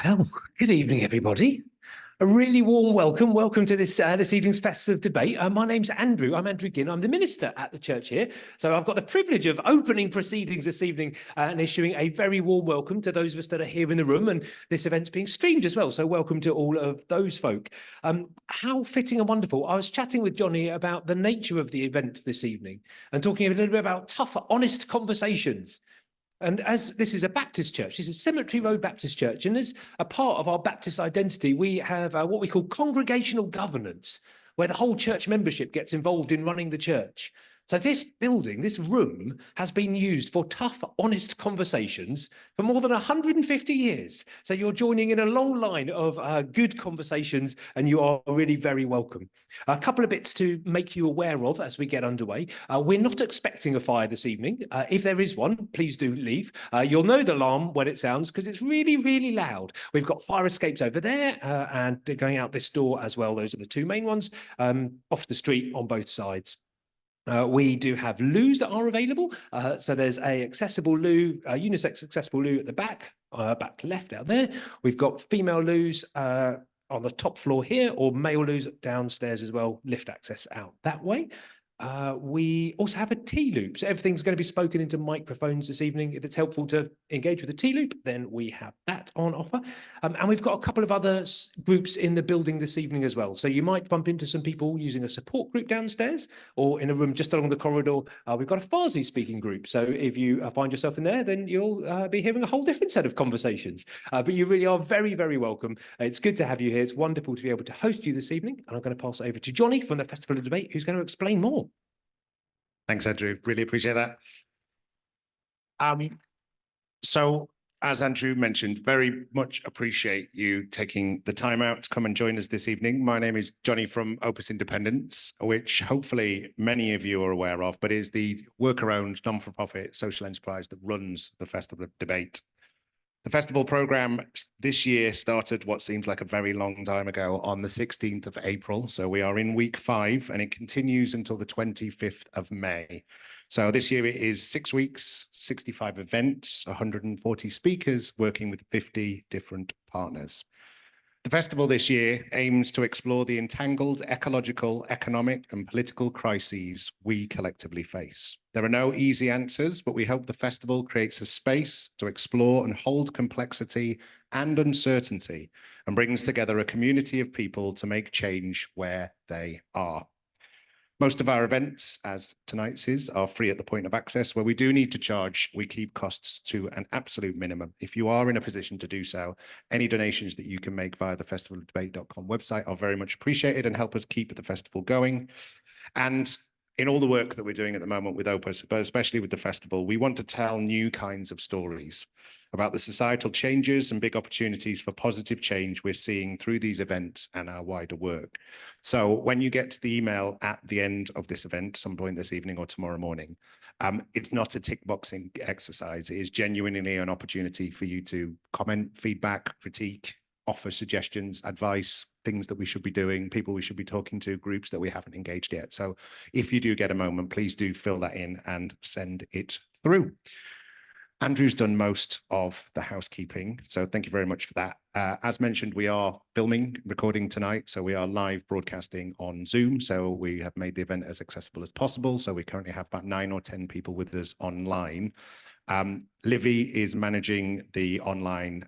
Well, good evening, everybody. A really warm welcome. Welcome to this evening's festive debate. My name's Andrew. I'm Andrew Ginn. I'm the minister at the church here. So I've got the privilege of opening proceedings this evening and issuing a very warm welcome to those of us that are here in the room. And this event's being streamed as well. So welcome to all of those folk. How fitting and wonderful. I was chatting with Johnny about the nature of the event this evening and talking a little bit about tough, honest conversations. And as this is a Baptist church, this is Cemetery Road Baptist Church, and as a part of our Baptist identity, we have what we call congregational governance, where the whole church membership gets involved in running the church. So this building, this room, has been used for tough, honest conversations for more than 150 years. So you're joining in a long line of good conversations, and you are really very welcome. A couple of bits to make you aware of as we get underway. We're not expecting a fire this evening. If there is one, please do leave. You'll know the alarm when it sounds because it's really, really loud. We've got fire escapes over there and they're going out this door as well. Those are the two main ones off the street on both sides. We do have loos that are available. So there's a accessible loo, unisex accessible loo at the back left out there. We've got female loos on the top floor here, or male loos downstairs as well, lift access out that way. We also have a T-loop, so everything's going to be spoken into microphones this evening. If it's helpful to engage with the T-loop, then we have that on offer. And we've got a couple of other groups in the building this evening as well. So you might bump into some people using a support group downstairs, or in a room just along the corridor. We've got a Farsi speaking group. So if you find yourself in there, then you'll be hearing a whole different set of conversations. But you really are very, very welcome. It's good to have you here. It's wonderful to be able to host you this evening. And I'm going to pass it over to Johnny from the Festival of Debate, who's going to explain more. Thanks, Andrew. Really appreciate that. So, as Andrew mentioned, very much appreciate you taking the time out to come and join us this evening. My name is Johnny from Opus Independence, which hopefully many of you are aware of, but is the worker-owned, non-for-profit social enterprise that runs the Festival of Debate. The festival programme this year started what seems like a very long time ago on the 16th of April. So we are in week 5 and it continues until the 25th of May. So this year it is 6 weeks, 65 events, 140 speakers working with 50 different partners. The festival this year aims to explore the entangled ecological, economic and political crises we collectively face. There are no easy answers, but we hope the festival creates a space to explore and hold complexity and uncertainty and brings together a community of people to make change where they are. Most of our events, as tonight's is, are free at the point of access. Where we do need to charge, we keep costs to an absolute minimum. If you are in a position to do so, any donations that you can make via the festivaldebate.com website are very much appreciated and help us keep the festival going. And in all the work that we're doing at the moment with Opus, but especially with the festival, we want to tell new kinds of stories about the societal changes and big opportunities for positive change we're seeing through these events and our wider work. So when you get the email at the end of this event, some point this evening or tomorrow morning, it's not a tick boxing exercise. It is genuinely an opportunity for you to comment, feedback, critique, offer suggestions, advice, things that we should be doing, people we should be talking to, groups that we haven't engaged yet. So if you do get a moment, please do fill that in and send it through. Andrew's done most of the housekeeping, so thank you very much for that. As mentioned, we are recording tonight, so we are live broadcasting on Zoom, so we have made the event as accessible as possible. So we currently have about 9 or 10 people with us online. Livy is managing the online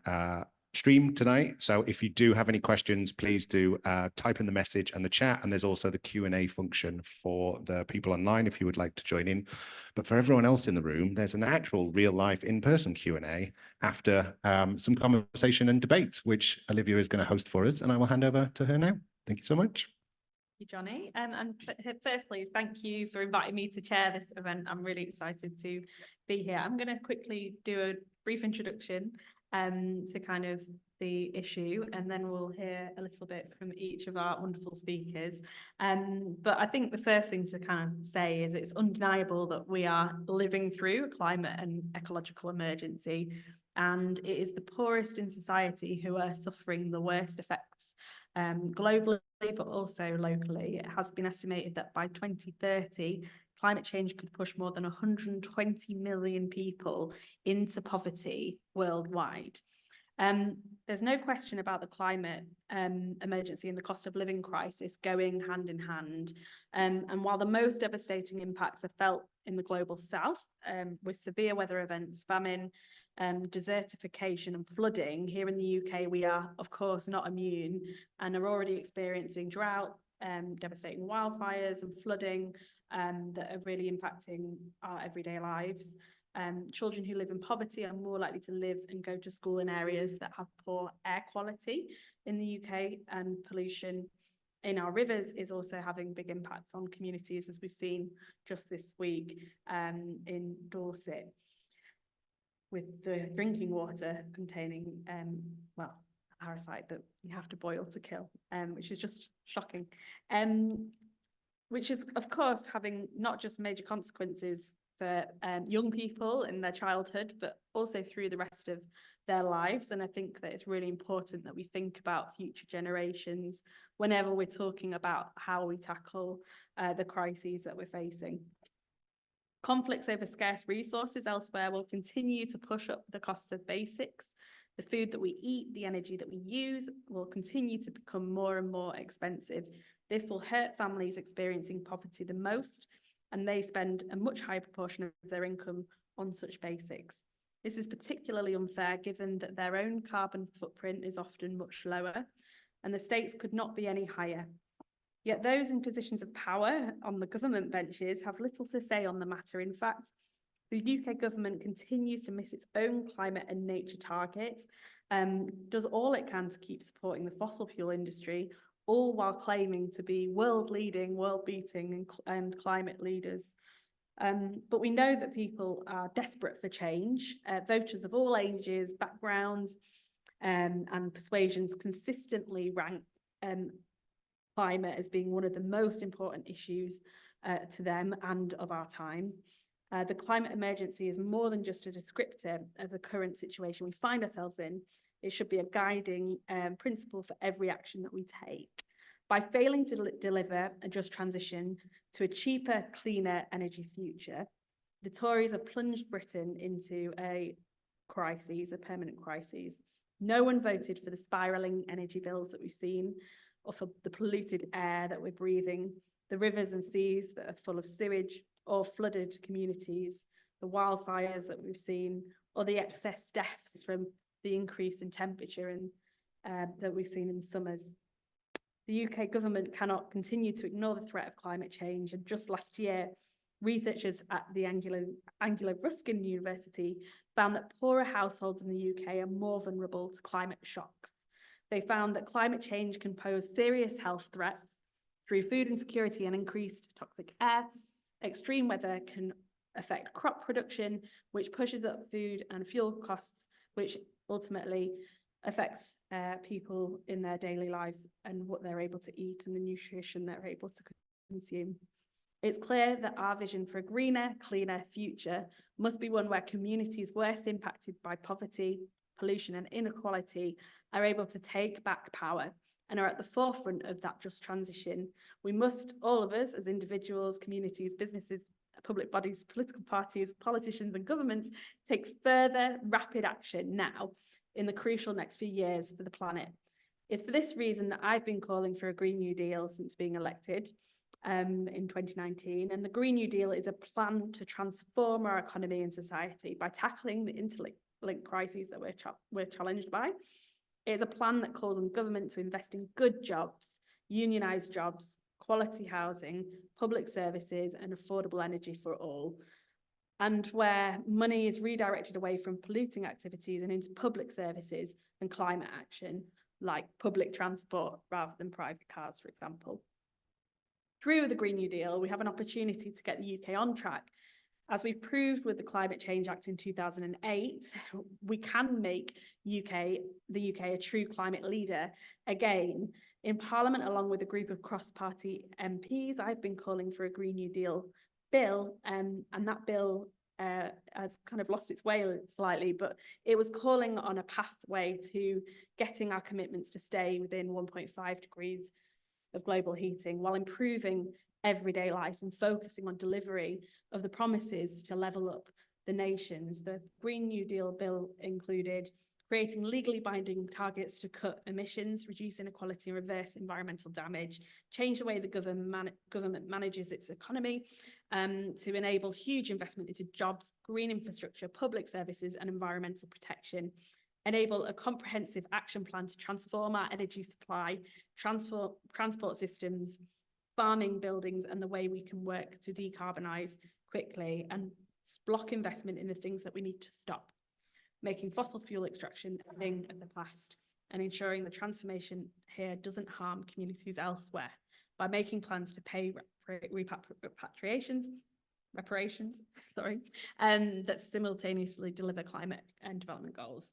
stream tonight, so if you do have any questions, please do type in the message and the chat, and there's also the Q&A function for the people online if you would like to join in. But for everyone else in the room, there's an actual real-life in-person Q&A after some conversation and debate, which Olivia is going to host for us, and I will hand over to her now. Thank you so much. You, Johnny, and firstly, thank you for inviting me to chair this event. I'm really excited to be here. I'm going to quickly do a brief introduction to kind of the issue, and then we'll hear a little bit from each of our wonderful speakers. But I think the first thing to kind of say is it's undeniable that we are living through a climate and ecological emergency, and it is the poorest in society who are suffering the worst effects globally, but also locally. It has been estimated that by 2030, climate change could push more than 120 million people into poverty worldwide. There's no question about the climate emergency and the cost of living crisis going hand in hand. And while the most devastating impacts are felt in the global south, with severe weather events, famine, desertification and flooding, here in the UK, we are, of course, not immune and are already experiencing drought, devastating wildfires and flooding that are really impacting our everyday lives. Children who live in poverty are more likely to live and go to school in areas that have poor air quality in the UK, and pollution in our rivers is also having big impacts on communities, as we've seen just this week in Dorset, with the drinking water containing, well, a parasite that you have to boil to kill, which is just shocking. Which is, of course, having not just major consequences for young people in their childhood, but also through the rest of their lives. And I think that it's really important that we think about future generations whenever we're talking about how we tackle the crises that we're facing. Conflicts over scarce resources elsewhere will continue to push up the costs of basics. The food that we eat, the energy that we use will continue to become more and more expensive. This will hurt families experiencing poverty the most, and they spend a much higher proportion of their income on such basics. This is particularly unfair given that their own carbon footprint is often much lower, and the stakes could not be any higher. Yet those in positions of power on the government benches have little to say on the matter. In fact, the UK government continues to miss its own climate and nature targets, does all it can to keep supporting the fossil fuel industry, all while claiming to be world-leading, world-beating and climate leaders. But we know that people are desperate for change. Voters of all ages, backgrounds, and persuasions consistently rank climate as being one of the most important issues to them and of our time. The climate emergency is more than just a descriptor of the current situation we find ourselves in. It should be a guiding principle for every action that we take. By failing to deliver a just transition to a cheaper, cleaner energy future, the Tories have plunged Britain into a crisis, a permanent crisis. No one voted for the spiralling energy bills that we've seen, or for the polluted air that we're breathing, the rivers and seas that are full of sewage, or flooded communities, the wildfires that we've seen, or the excess deaths from the increase in temperature and that we've seen in summers. The UK government cannot continue to ignore the threat of climate change. And just last year, researchers at the Anglia Ruskin University found that poorer households in the UK are more vulnerable to climate shocks. They found that climate change can pose serious health threats through food insecurity and increased toxic air. Extreme weather can affect crop production, which pushes up food and fuel costs, which ultimately affects people in their daily lives and what they're able to eat and the nutrition they're able to consume. It's clear that our vision for a greener, cleaner future must be one where communities worst impacted by poverty, pollution and inequality are able to take back power and are at the forefront of that just transition. We must, all of us as individuals, communities, businesses, public bodies, political parties, politicians and governments, take further rapid action now in the crucial next few years for the planet. It's for this reason that I've been calling for a Green New Deal since being elected in 2019. And the Green New Deal is a plan to transform our economy and society by tackling the interlinked crises that we're challenged by. It's a plan that calls on government to invest in good jobs, unionised jobs, quality housing, public services and affordable energy for all. And where money is redirected away from polluting activities and into public services and climate action, like public transport rather than private cars, for example. Through the Green New Deal, we have an opportunity to get the UK on track. As we proved with the Climate Change Act in 2008, we can make the UK a true climate leader again. In Parliament, along with a group of cross-party MPs, I've been calling for a Green New Deal bill, and that bill has kind of lost its way slightly, but it was calling on a pathway to getting our commitments to stay within 1.5 degrees of global heating while improving everyday life and focusing on delivery of the promises to level up the nations. The Green New Deal bill included creating legally binding targets to cut emissions, reduce inequality and reverse environmental damage, change the way the government manages its economy, to enable huge investment into jobs, green infrastructure, public services and environmental protection, enable a comprehensive action plan to transform our energy supply, transport systems, farming, buildings and the way we can work to decarbonise quickly, and block investment in the things that we need to stop, making fossil fuel extraction a thing of the past, and ensuring the transformation here doesn't harm communities elsewhere by making plans to pay reparations, that simultaneously deliver climate and development goals.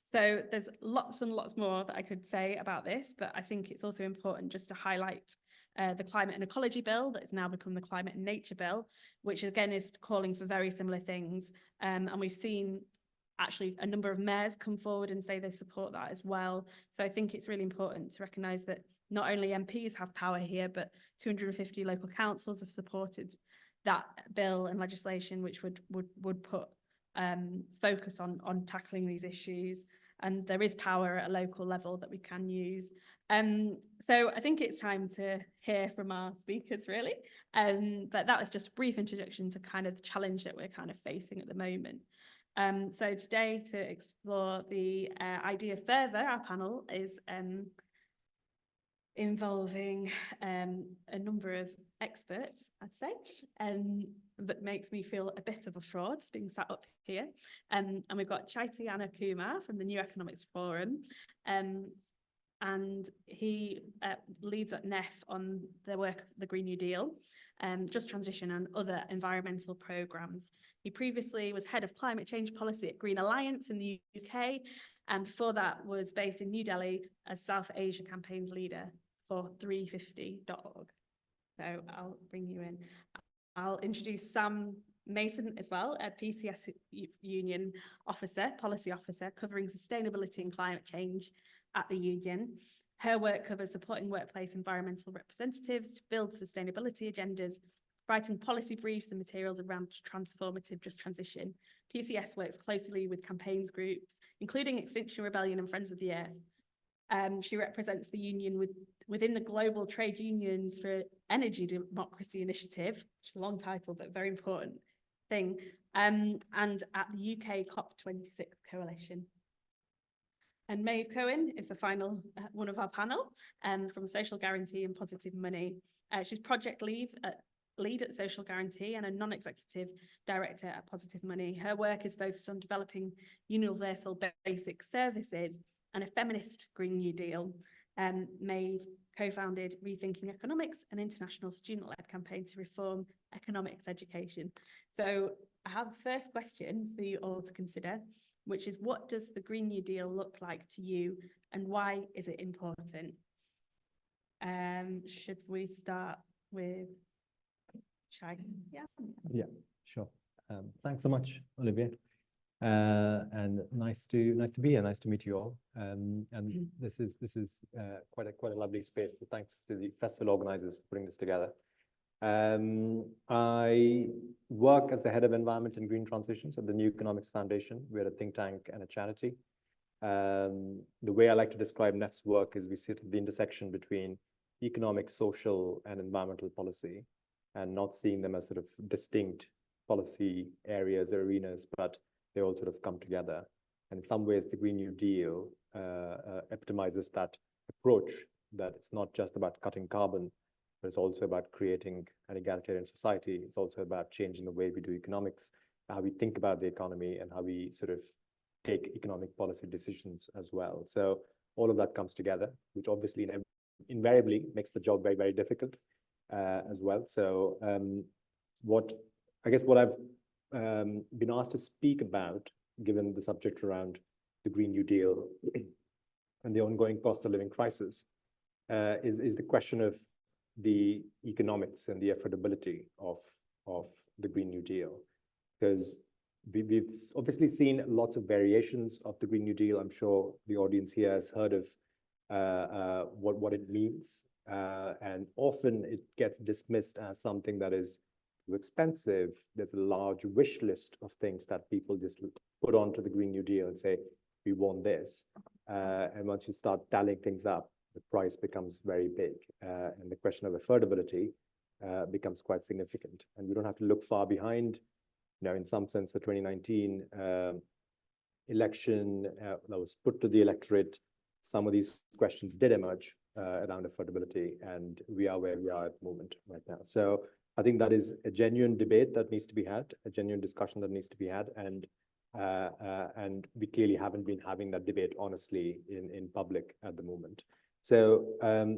So there's lots and lots more that I could say about this, but I think it's also important just to highlight the Climate and Ecology Bill that has now become the Climate and Nature Bill, which again is calling for very similar things. And we've seen actually a number of mayors come forward and say they support that as well. So I think it's really important to recognise that not only MPs have power here, but 250 local councils have supported that bill and legislation, which would put focus on tackling these issues. And there is power at a local level that we can use. So I think it's time to hear from our speakers, really. But that was just a brief introduction to kind of the challenge that we're kind of facing at the moment. So today, to explore the idea further, our panel is involving a number of experts, I'd say, but makes me feel a bit of a fraud being sat up here. And we've got Chaitanya Kumar from the New Economics Forum, and he leads at NEF on the work of the Green New Deal, Just Transition and other environmental programmes. He previously was head of climate change policy at Green Alliance in the UK, and before that was based in New Delhi as South Asia campaigns leader for 350.org. So I'll bring you in. I'll introduce Sam Mason as well, a PCS union officer, policy officer, covering sustainability and climate change at the union. Her work covers supporting workplace environmental representatives to build sustainability agendas, writing policy briefs and materials around transformative just transition. PCS works closely with campaigns groups, including Extinction Rebellion and Friends of the Earth. She represents the union within the Global Trade Unions for Energy Democracy Initiative, which is a long title, but very important thing, and at the UK COP26 Coalition. And Maeve Cohen is the final one of our panel, from Social Guarantee and Positive Money. She's project lead at Social Guarantee and a non-executive director at Positive Money. Her work is focused on developing universal basic services and a feminist Green New Deal. Maeve co-founded Rethinking Economics, an international student-led campaign to reform economics education. So I have a first question for you all to consider, which is, what does the Green New Deal look like to you and why is it important? Should we start with Shai? Yeah, sure. Thanks so much, Olivia. And nice to be here. Nice to meet you all. And this is quite a lovely space. So thanks to the festival organizers for putting this together. I work as the head of environment and green transitions at the New Economics Foundation. We're a think tank and a charity. The way I like to describe NEF's work is we sit at the intersection between economic, social, and environmental policy, and not seeing them as sort of distinct policy areas or arenas, but they all sort of come together. And in some ways, the Green New Deal epitomizes that approach, that it's not just about cutting carbon, but it's also about creating an egalitarian society. It's also about changing the way we do economics, how we think about the economy, and how we sort of take economic policy decisions as well. So all of that comes together, which obviously invariably makes the job very, very difficult as well. So what I've been asked to speak about, given the subject around the Green New Deal and the ongoing cost of living crisis, is the question of the economics and the affordability of the Green New Deal. Because we've obviously seen lots of variations of the Green New Deal. I'm sure the audience here has heard of what it means. And often it gets dismissed as something that is too expensive. There's a large wish list of things that people just put onto the Green New Deal and say, we want this. And once you start tallying things up, the price becomes very big. And the question of affordability becomes quite significant. And we don't have to look far behind. In some sense, the 2019 election that was put to the electorate, some of these questions did emerge around affordability, and we are where we are at the moment right now. So I think that is a genuine debate that needs to be had, a genuine discussion that needs to be had, and we clearly haven't been having that debate honestly in public at the moment. So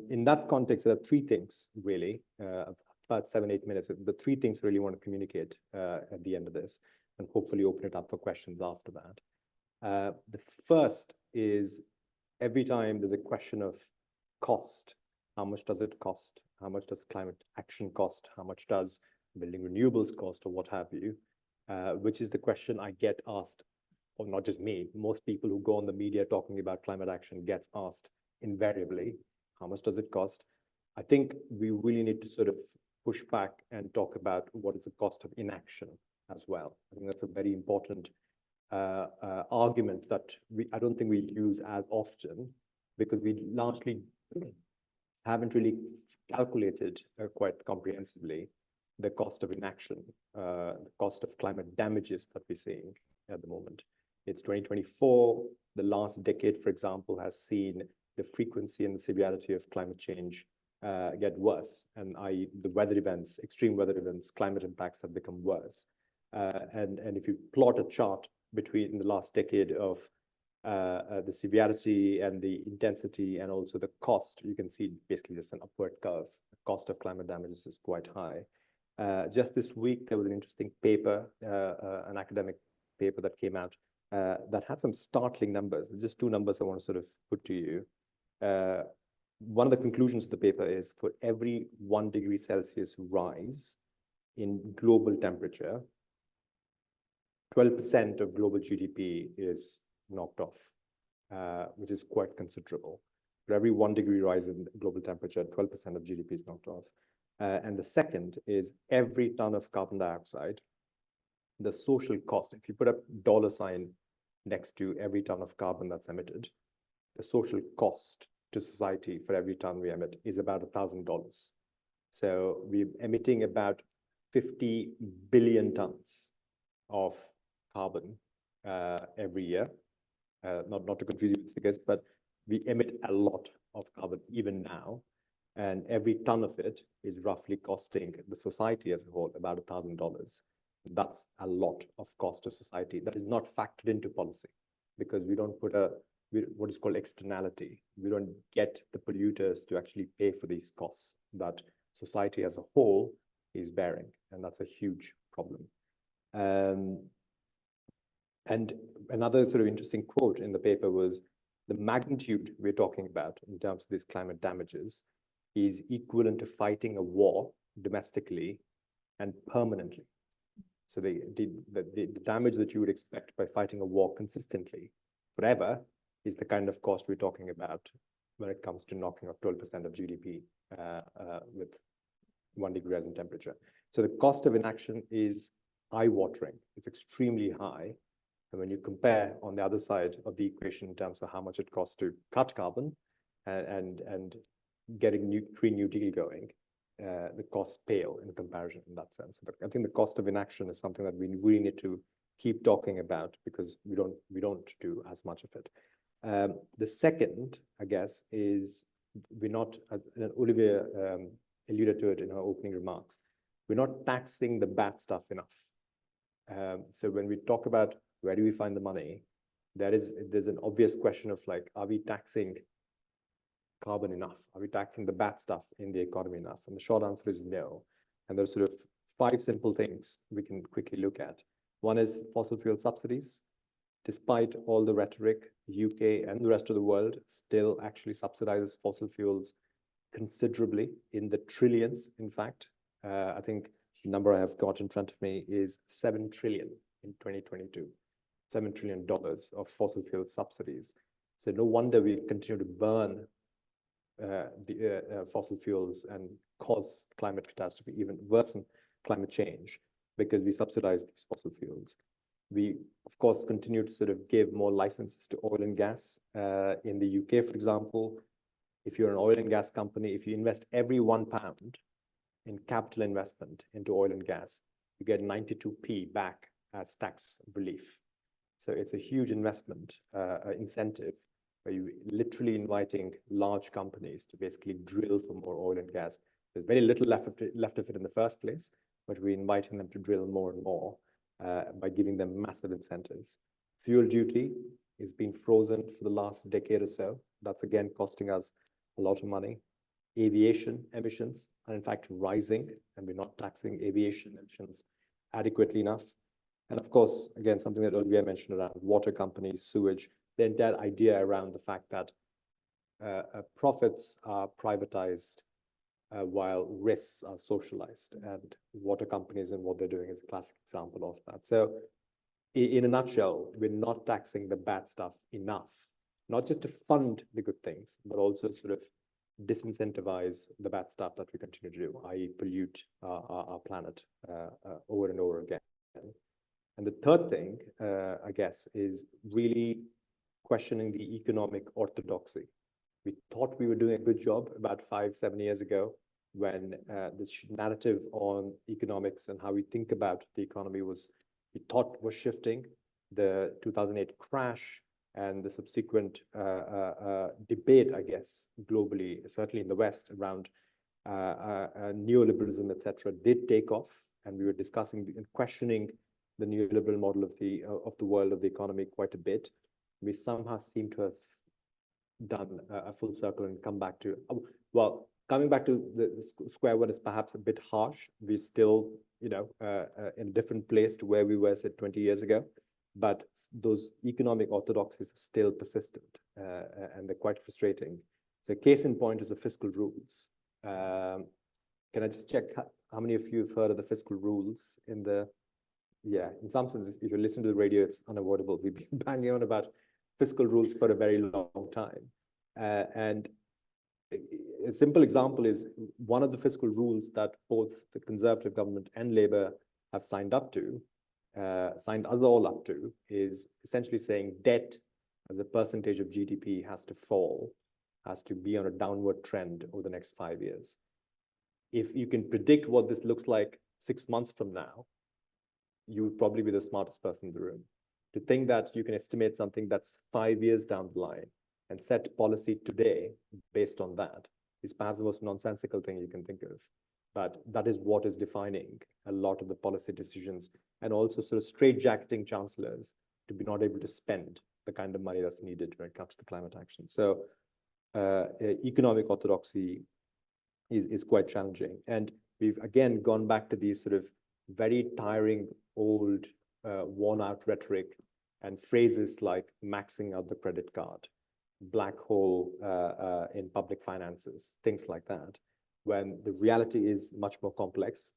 in that context, there are three things really, about 7-8 minutes. The three things I really want to communicate at the end of this, and hopefully open it up for questions after that. The first is every time there's a question of cost, how much does it cost? How much does climate action cost? How much does building renewables cost, or what have you? Which is the question I get asked, or not just me, most people who go on the media talking about climate action gets asked invariably, how much does it cost? I think we really need to sort of push back and talk about what is the cost of inaction as well. I think that's a very important argument that I don't think we use as often, because we largely haven't really calculated quite comprehensively the cost of inaction, the cost of climate damages that we're seeing at the moment. It's 2024. The last decade, for example, has seen the frequency and the severity of climate change get worse, and the weather events, extreme weather events, climate impacts have become worse. And if you plot a chart between the last decade of the severity and the intensity and also the cost, you can see basically just an upward curve. The cost of climate damages is quite high. Just this week, there was an interesting paper, an academic paper that came out that had some startling numbers. Just two numbers I want to sort of put to you. One of the conclusions of the paper is for every 1 degree Celsius rise in global temperature, 12% of global GDP is knocked off, which is quite considerable. For every 1 degree rise in global temperature, 12% of GDP is knocked off. And the second is every ton of carbon dioxide, the social cost, if you put a dollar sign next to every ton of carbon that's emitted, the social cost to society for every ton we emit is about $1,000. So we're emitting about 50 billion tons of carbon every year. Not to confuse you with figures, but we emit a lot of carbon even now. And every ton of it is roughly costing the society as a whole about $1,000. That's a lot of cost to society that is not factored into policy, because we don't put what is called externality. We don't get the polluters to actually pay for these costs that society as a whole is bearing. And that's a huge problem. And another sort of interesting quote in the paper was the magnitude we're talking about in terms of these climate damages is equivalent to fighting a war domestically and permanently. So the damage that you would expect by fighting a war consistently forever is the kind of cost we're talking about when it comes to knocking off 12% of GDP with 1 degree rise in temperature. So the cost of inaction is eye-watering. It's extremely high. And when you compare on the other side of the equation in terms of how much it costs to cut carbon and getting Green New Deal going, the costs pale in comparison in that sense. But I think the cost of inaction is something that we really need to keep talking about, because we don't do as much of it. The second, I guess, is we're not, as Olivia alluded to it in her opening remarks, we're not taxing the bad stuff enough. So when we talk about where do we find the money, there's an obvious question of like, are we taxing carbon enough? Are we taxing the bad stuff in the economy enough? And the short answer is no. And there's sort of 5 simple things we can quickly look at. One is fossil fuel subsidies. Despite all the rhetoric, UK and the rest of the world still actually subsidizes fossil fuels considerably, in the trillions, in fact. I think the number I have got in front of me is 7 trillion in 2022. $7 trillion of fossil fuel subsidies. So no wonder we continue to burn the fossil fuels and cause climate catastrophe, even worsen climate change, because we subsidize these fossil fuels. We, of course, continue to sort of give more licenses to oil and gas. In the UK, for example, if you're an oil and gas company, if you invest every £1 in capital investment into oil and gas, you get 92p back as tax relief. So it's a huge investment incentive where you're literally inviting large companies to basically drill for more oil and gas. There's very little left of it in the first place, but we're inviting them to drill more and more by giving them massive incentives. Fuel duty is being frozen for the last decade or so. That's again costing us a lot of money. Aviation emissions are in fact rising, and we're not taxing aviation emissions adequately enough. And of course, again, something that Olivia mentioned around water companies, sewage, the entire idea around the fact that profits are privatized while risks are socialized, and water companies and what they're doing is a classic example of that. So in a nutshell, we're not taxing the bad stuff enough, not just to fund the good things, but also sort of disincentivize the bad stuff that we continue to do, i.e. pollute our planet over and over again. And the third thing, I guess, is really questioning the economic orthodoxy. We thought we were doing a good job about 5-7 years ago when this narrative on economics and how we think about the economy we thought was shifting. The 2008 crash and the subsequent debate, I guess, globally, certainly in the West, around neoliberalism, etc., did take off, and we were discussing and questioning the neoliberal model of the world, of the economy quite a bit. We somehow seem to have done a full circle and come back to, well, coming back to the square one is perhaps a bit harsh. We're still, in a different place to where we were, say, 20 years ago. But those economic orthodoxies are still persistent, and they're quite frustrating. So case in point is the fiscal rules. Can I just check how many of you have heard of the fiscal rules in some sense, if you listen to the radio, it's unavoidable. We've been banging on about fiscal rules for a very long time. And a simple example is one of the fiscal rules that both the Conservative government and Labour have signed us all up to, is essentially saying debt as a percentage of GDP has to fall, has to be on a downward trend over the next 5 years. If you can predict what this looks like 6 months from now, you would probably be the smartest person in the room. To think that you can estimate something that's 5 years down the line and set policy today based on that is perhaps the most nonsensical thing you can think of. But that is what is defining a lot of the policy decisions, and also sort of straitjacketing chancellors to be not able to spend the kind of money that's needed when it comes to climate action. So economic orthodoxy is quite challenging. And we've again gone back to these sort of very tiring, old, worn out rhetoric and phrases like maxing out the credit card, black hole in public finances, things like that, when the reality is much more complex.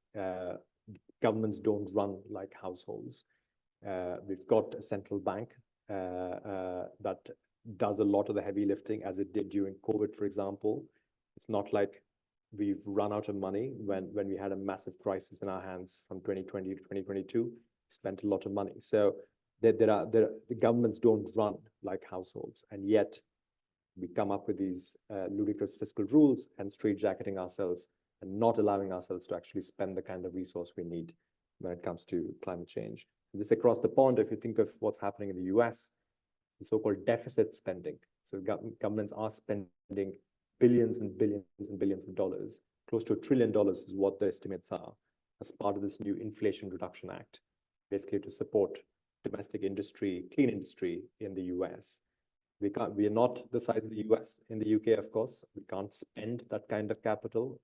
Governments don't run like households. We've got a central bank that does a lot of the heavy lifting, as it did during COVID, for example. It's not like we've run out of money when we had a massive crisis in our hands from 2020 to 2022, spent a lot of money. So the governments don't run like households, and yet we come up with these ludicrous fiscal rules and straitjacketing ourselves and not allowing ourselves to actually spend the kind of resource we need when it comes to climate change. This across the pond, if you think of what's happening in the US, the so-called deficit spending. So governments are spending billions and billions and billions of dollars. Close to $1 trillion is what the estimates are as part of this new Inflation Reduction Act, basically to support domestic industry, clean industry in the US. We are not the size of the US. In the UK, of course, we can't spend that kind of capital.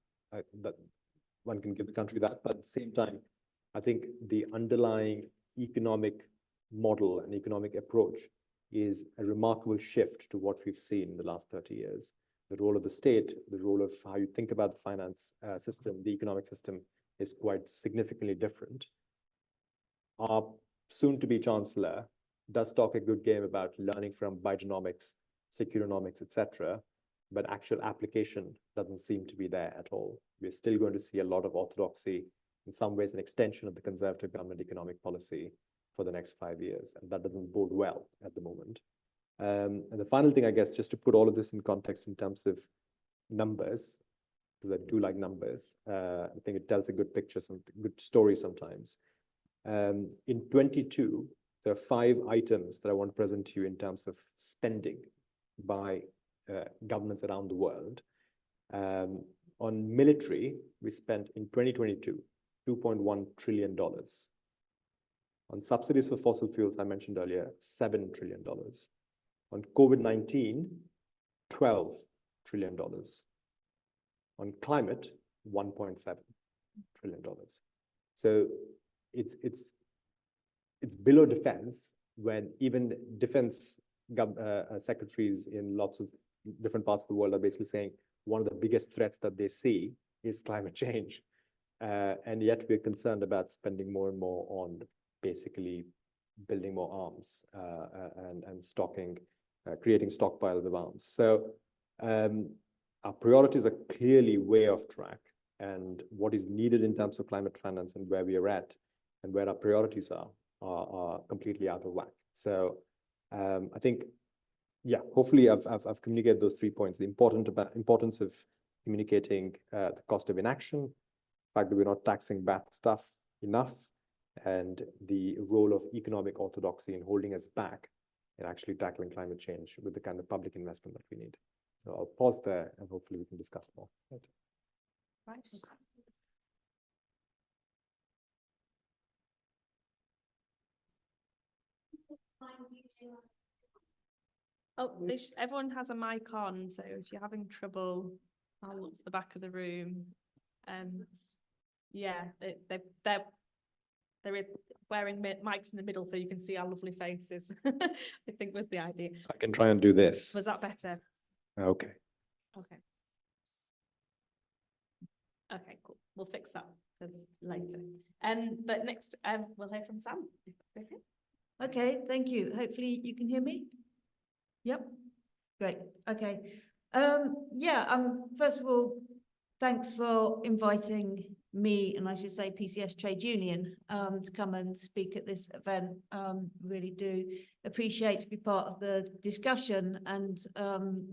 That one can give the country that, but at the same time, I think the underlying economic model and economic approach is a remarkable shift to what we've seen in the last 30 years. The role of the state, the role of how you think about the finance system, the economic system is quite significantly different. Our soon-to-be chancellor does talk a good game about learning from Bidenomics, Securonomics, etc., but actual application doesn't seem to be there at all. We're still going to see a lot of orthodoxy, in some ways an extension of the Conservative government economic policy, for the next 5 years, and that doesn't bode well at the moment. And the final thing, I guess, just to put all of this in context in terms of numbers, because I do like numbers, I think it tells a good picture, some good story sometimes. In 22, there are 5 items that I want to present to you in terms of spending by governments around the world. On military, we spent in 2022, $2.1 trillion. On subsidies for fossil fuels, I mentioned earlier, $7 trillion. On COVID-19, $12 trillion. On climate, $1.7 trillion. So it's below defense, when even defense secretaries in lots of different parts of the world are basically saying one of the biggest threats that they see is climate change. And yet we're concerned about spending more and more on basically building more arms and stocking, creating stockpiles of arms. So our priorities are clearly way off track, and what is needed in terms of climate finance and where we are at and where our priorities are completely out of whack. So I think, yeah, hopefully I've communicated those 3 points: the importance of communicating the cost of inaction, the fact that we're not taxing bad stuff enough, and the role of economic orthodoxy in holding us back in actually tackling climate change with the kind of public investment that we need. So I'll pause there, and hopefully we can discuss more. Right. Oh, everyone has a mic on, so if you're having trouble, I'll look to the back of the room. Yeah, they're wearing mics in the middle so you can see our lovely faces. I think was the idea. I can try and do this. Was that better? Okay. Okay. Okay, cool. We'll fix that for later. But next, we'll hear from Sam, if that's okay. Okay, thank you. Hopefully you can hear me. Yep, great. Okay. First of all, thanks for inviting me, and I should say PCS Trade Union, to come and speak at this event. Really do appreciate to be part of the discussion, and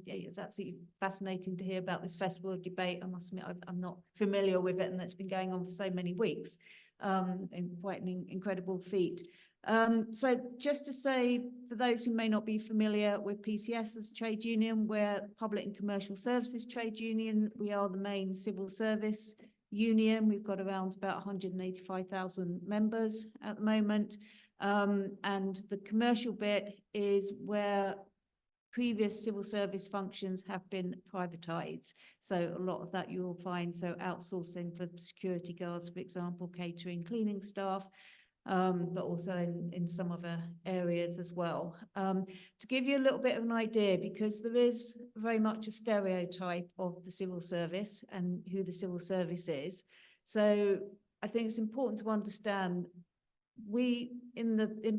it's absolutely fascinating to hear about this festival of debate. I must admit, I'm not familiar with it, and it's been going on for so many weeks. And quite an incredible feat. So just to say, for those who may not be familiar with PCS as a trade union, we're Public and Commercial Services Trade Union. We are the main civil service union. We've got around about 185,000 members at the moment. And the commercial bit is where previous civil service functions have been privatized. So a lot of that you will find, so outsourcing for security guards, for example, catering, cleaning staff, but also in some other areas as well. To give you a little bit of an idea, because there is very much a stereotype of the civil service and who the civil service is. So I think it's important to understand we in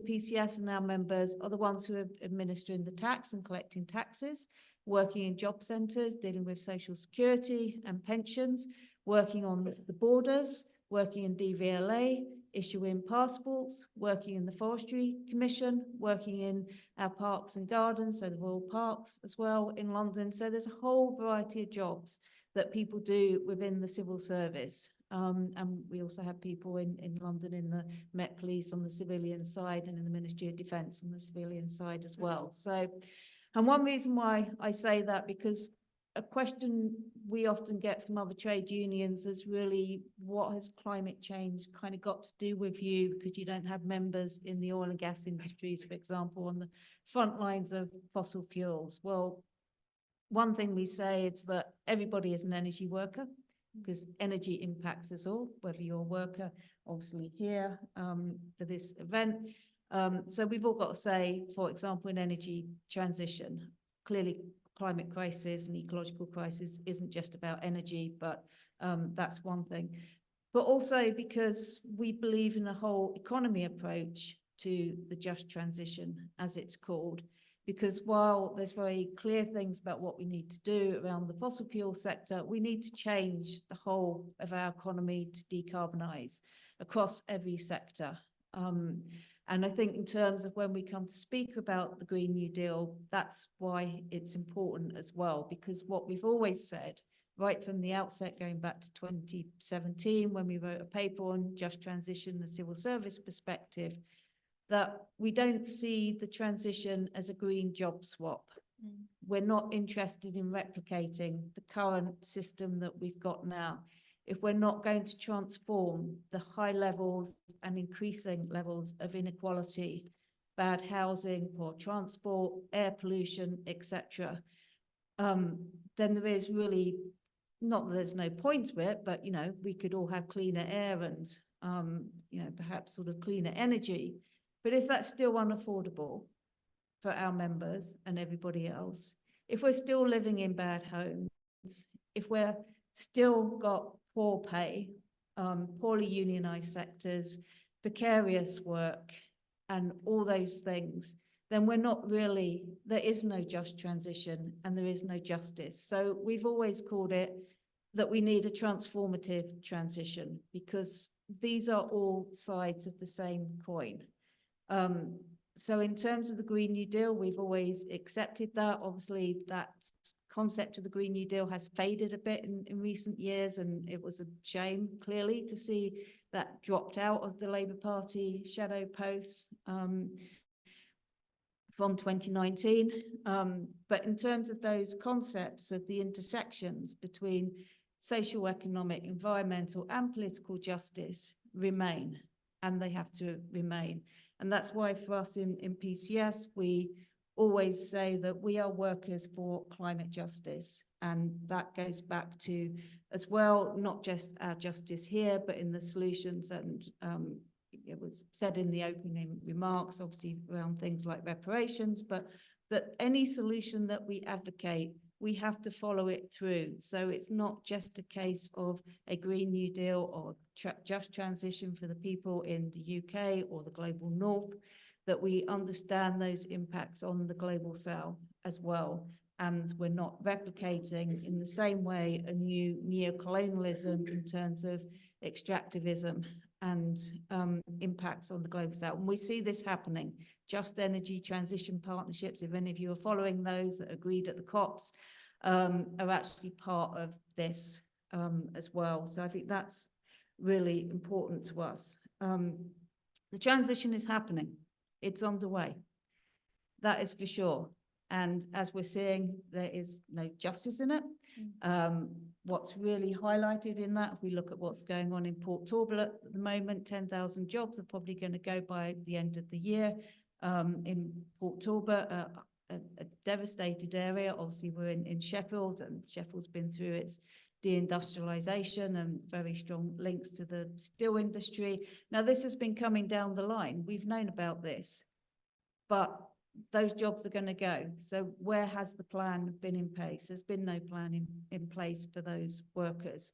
PCS and our members are the ones who are administering the tax and collecting taxes, working in job centres, dealing with social security and pensions, working on the borders, working in DVLA, issuing passports, working in the Forestry Commission, working in our parks and gardens, so the Royal Parks as well in London. So there's a whole variety of jobs that people do within the civil service. And we also have people in London in the Met Police on the civilian side and in the Ministry of Defence on the civilian side as well. So, and one reason why I say that, because a question we often get from other trade unions is really, what has climate change kind of got to do with you, because you don't have members in the oil and gas industries, for example, on the front lines of fossil fuels? Well, one thing we say is that everybody is an energy worker, because energy impacts us all, whether you're a worker, obviously here for this event. So we've all got to say, for example, in energy transition, clearly climate crisis and ecological crisis isn't just about energy, but that's one thing. But also because we believe in a whole economy approach to the just transition, as it's called, because while there's very clear things about what we need to do around the fossil fuel sector, we need to change the whole of our economy to decarbonise across every sector. And I think in terms of when we come to speak about the Green New Deal, that's why it's important as well, because what we've always said, right from the outset, going back to 2017, when we wrote a paper on just transition, the civil service perspective, that we don't see the transition as a green job swap. We're not interested in replicating the current system that we've got now. If we're not going to transform the high levels and increasing levels of inequality, bad housing, poor transport, air pollution, etc., then there is really, not that there's no point to it, but, you know, we could all have cleaner air and, you know, perhaps sort of cleaner energy. But if that's still unaffordable for our members and everybody else, if we're still living in bad homes, if we're still got poor pay, poorly unionized sectors, precarious work, and all those things, then we're not really, there is no just transition and there is no justice. So we've always called it that we need a transformative transition, because these are all sides of the same coin. So in terms of the Green New Deal, we've always accepted that. Obviously, that concept of the Green New Deal has faded a bit in recent years, and it was a shame, clearly, to see that dropped out of the Labour Party shadow posts from 2019. But in terms of those concepts of the intersections between social, economic, environmental, and political justice remain, and they have to remain. And that's why for us in PCS, we always say that we are workers for climate justice. And that goes back to, as well, not just our justice here, but in the solutions. And it was said in the opening remarks, obviously around things like reparations, but that any solution that we advocate, we have to follow it through. So it's not just a case of a Green New Deal or just transition for the people in the UK or the global north, that we understand those impacts on the global south as well. And we're not replicating in the same way a new neocolonialism in terms of extractivism and impacts on the global south. And we see this happening. Just energy transition partnerships, if any of you are following those that agreed at the COPs, are actually part of this as well. So I think that's really important to us. The transition is happening. It's underway. That is for sure. And as we're seeing, there is no justice in it. What's really highlighted in that, if we look at what's going on in Port Talbot at the moment, 10,000 jobs are probably going to go by the end of the year in Port Talbot, a devastated area. Obviously, we're in Sheffield, and Sheffield's been through its deindustrialization and very strong links to the steel industry. Now, this has been coming down the line. We've known about this, but those jobs are going to go. So where has the plan been in place? There's been no plan in place for those workers,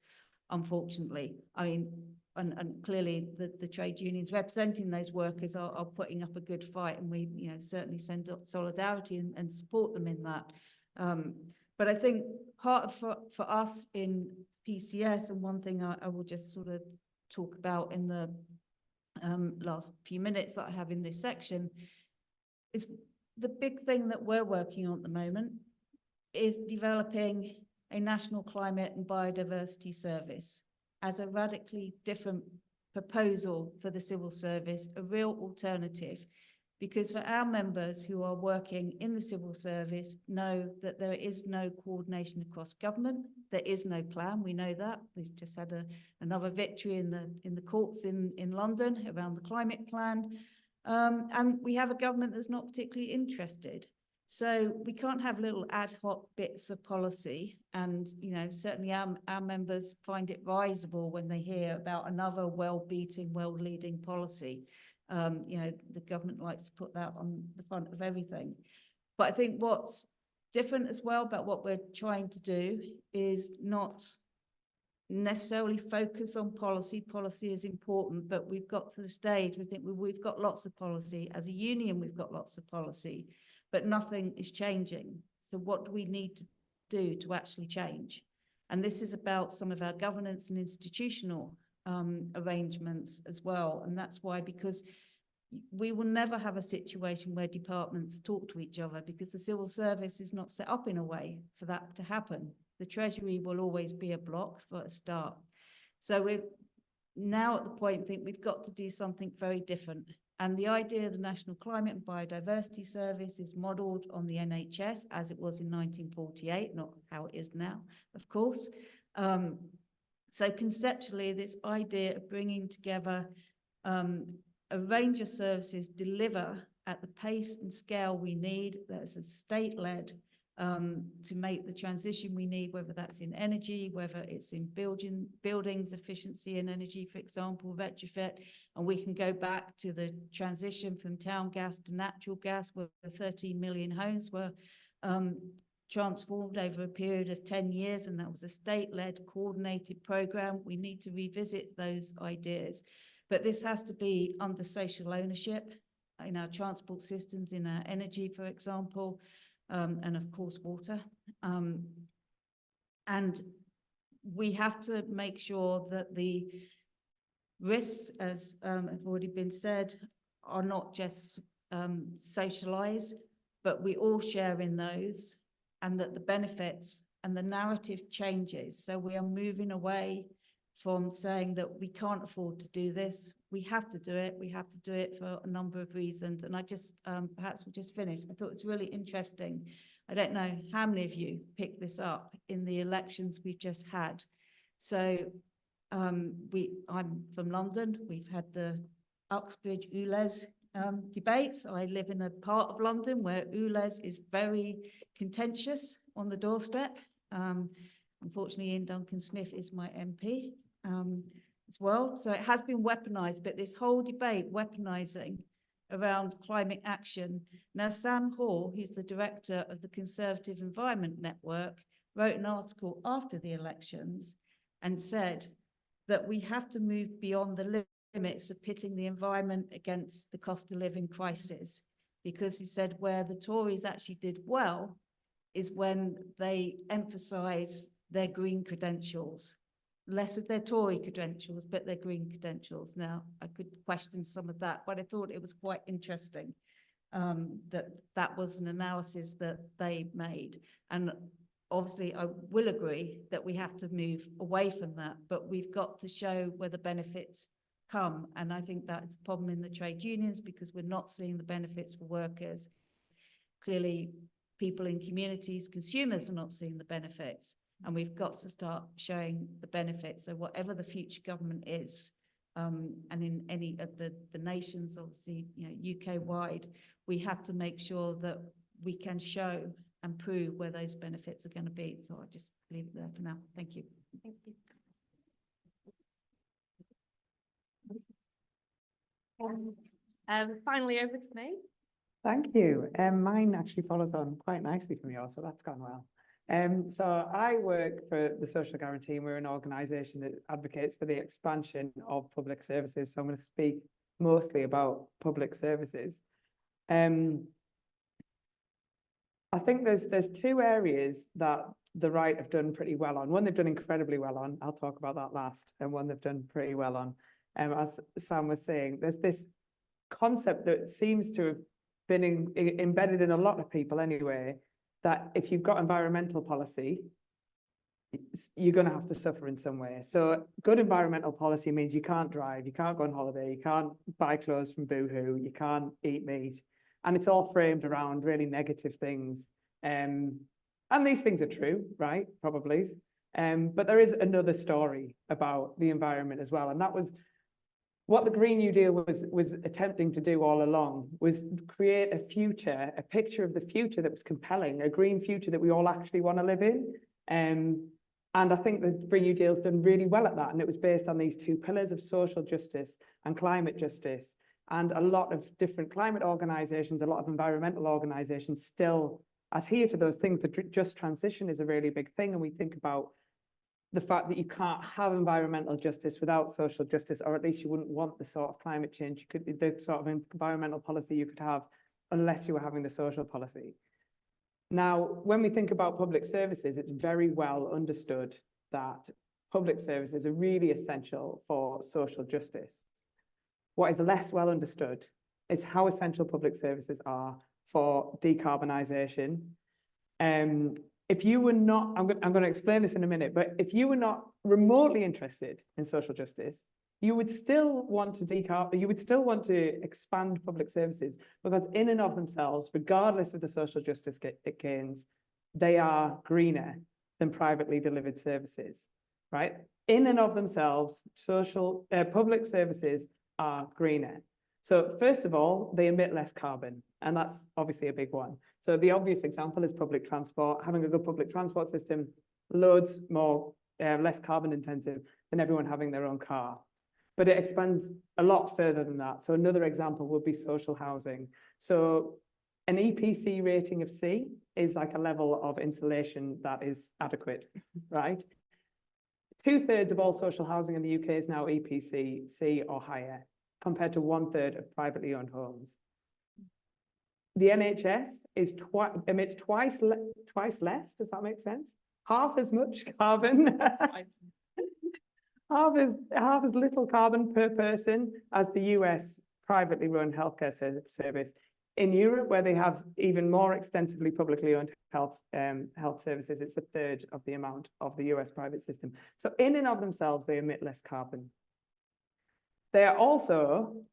unfortunately. I mean, and clearly the trade unions representing those workers are putting up a good fight, and we, you know, certainly send up solidarity and support them in that. But I think part of for us in PCS, and one thing I will just sort of talk about in the last few minutes that I have in this section, is the big thing that we're working on at the moment is developing a national climate and biodiversity service as a radically different proposal for the civil service, a real alternative. Because for our members who are working in the civil service, know that there is no coordination across government. There is no plan. We know that. We've just had another victory in the courts in London around the climate plan. And we have a government that's not particularly interested. So we can't have little ad hoc bits of policy. And, you know, certainly our members find it risible when they hear about another well-beaten, well-leading policy. You know, the government likes to put that on the front of everything. But I think what's different as well about what we're trying to do is not necessarily focus on policy. Policy is important, but we've got to the stage, we think we've got lots of policy. As a union, we've got lots of policy, but nothing is changing. So what do we need to do to actually change? And this is about some of our governance and institutional arrangements as well. And that's why, because we will never have a situation where departments talk to each other because the civil service is not set up in a way for that to happen. The Treasury will always be a block for a start. So we're now at the point, I think we've got to do something very different. And the idea of the National Climate and Biodiversity Service is modelled on the NHS as it was in 1948, not how it is now, of course. So conceptually, this idea of bringing together a range of services deliver at the pace and scale we need, that's a state-led to make the transition we need, whether that's in energy, whether it's in buildings, efficiency and energy, for example, retrofit. And we can go back to the transition from town gas to natural gas, where 13 million homes were transformed over a period of 10 years, and that was a state-led coordinated program. We need to revisit those ideas. But this has to be under social ownership in our transport systems, in our energy, for example, and of course, water. And we have to make sure that the risks, as have already been said, are not just socialized, but we all share in those, and that the benefits and the narrative changes. So we are moving away from saying that we can't afford to do this. We have to do it. We have to do it for a number of reasons. And I just, perhaps we'll just finish. I thought it was really interesting. I don't know how many of you picked this up in the elections we've just had. So I'm from London. We've had the Uxbridge-ULEZ debates. I live in a part of London where ULEZ is very contentious on the doorstep. Unfortunately, Ian Duncan-Smith is my MP as well. So it has been weaponized, but this whole debate weaponizing around climate action. Now, Sam Hall, who's the director of the Conservative Environment Network, wrote an article after the elections and said that we have to move beyond the limits of pitting the environment against the cost of living crisis, because he said where the Tories actually did well is when they emphasize their green credentials, less of their Tory credentials, but their green credentials. Now, I could question some of that, but I thought it was quite interesting that was an analysis that they made. And obviously, I will agree that we have to move away from that, but we've got to show where the benefits come. And I think that's a problem in the trade unions because we're not seeing the benefits for workers. Clearly, people in communities, consumers are not seeing the benefits. And we've got to start showing the benefits. So whatever the future government is, and in any of the nations, obviously, UK-wide, we have to make sure that we can show and prove where those benefits are going to be. So I'll just leave it there for now. Thank you. Thank you. Finally, over to me. Thank you. Mine actually follows on quite nicely from yours, so that's gone well. So I work for the Social Guarantee, and we're an organisation that advocates for the expansion of public services. So I'm going to speak mostly about public services. I think there's two areas that the right have done pretty well on. One they've done incredibly well on. I'll talk about that last. And one they've done pretty well on. As Sam was saying, there's this concept that seems to have been embedded in a lot of people anyway, that if you've got environmental policy, you're going to have to suffer in some way. So good environmental policy means you can't drive, you can't go on holiday, you can't buy clothes from Boohoo, you can't eat meat. And it's all framed around really negative things. And these things are true, right? Probably. But there is another story about the environment as well. And that was what the Green New Deal was attempting to do all along, was create a future, a picture of the future that was compelling, a green future that we all actually want to live in. And I think the Green New Deal's done really well at that. And it was based on these two pillars of social justice and climate justice. And a lot of different climate organisations, a lot of environmental organisations still adhere to those things. The just transition is a really big thing. And we think about the fact that you can't have environmental justice without social justice, or at least you wouldn't want the sort of climate change the sort of environmental policy you could have unless you were having the social policy. Now, when we think about public services, it's very well understood that public services are really essential for social justice. What is less well understood is how essential public services are for decarbonisation. If you were not, I'm going to explain this in a minute, but if you were not remotely interested in social justice, you would still want to expand public services, because in and of themselves, regardless of the social justice it gains, they are greener than privately delivered services, right? In and of themselves, public services are greener. So first of all, they emit less carbon, and that's obviously a big one. So the obvious example is public transport. Having a good public transport system, loads more, less carbon intensive than everyone having their own car. But it expands a lot further than that. So another example would be social housing. So an EPC rating of C is like a level of insulation that is adequate, right? 2/3 of all social housing in the UK is now EPC C or higher, compared to 1/3 of privately owned homes. The NHS emits twice less. Does that make sense? Half as much carbon, half as little carbon per person as the US privately run healthcare service. In Europe, where they have even more extensively publicly owned health services, it's 1/3 of the amount of the US private system. So in and of themselves, they emit less carbon. They are also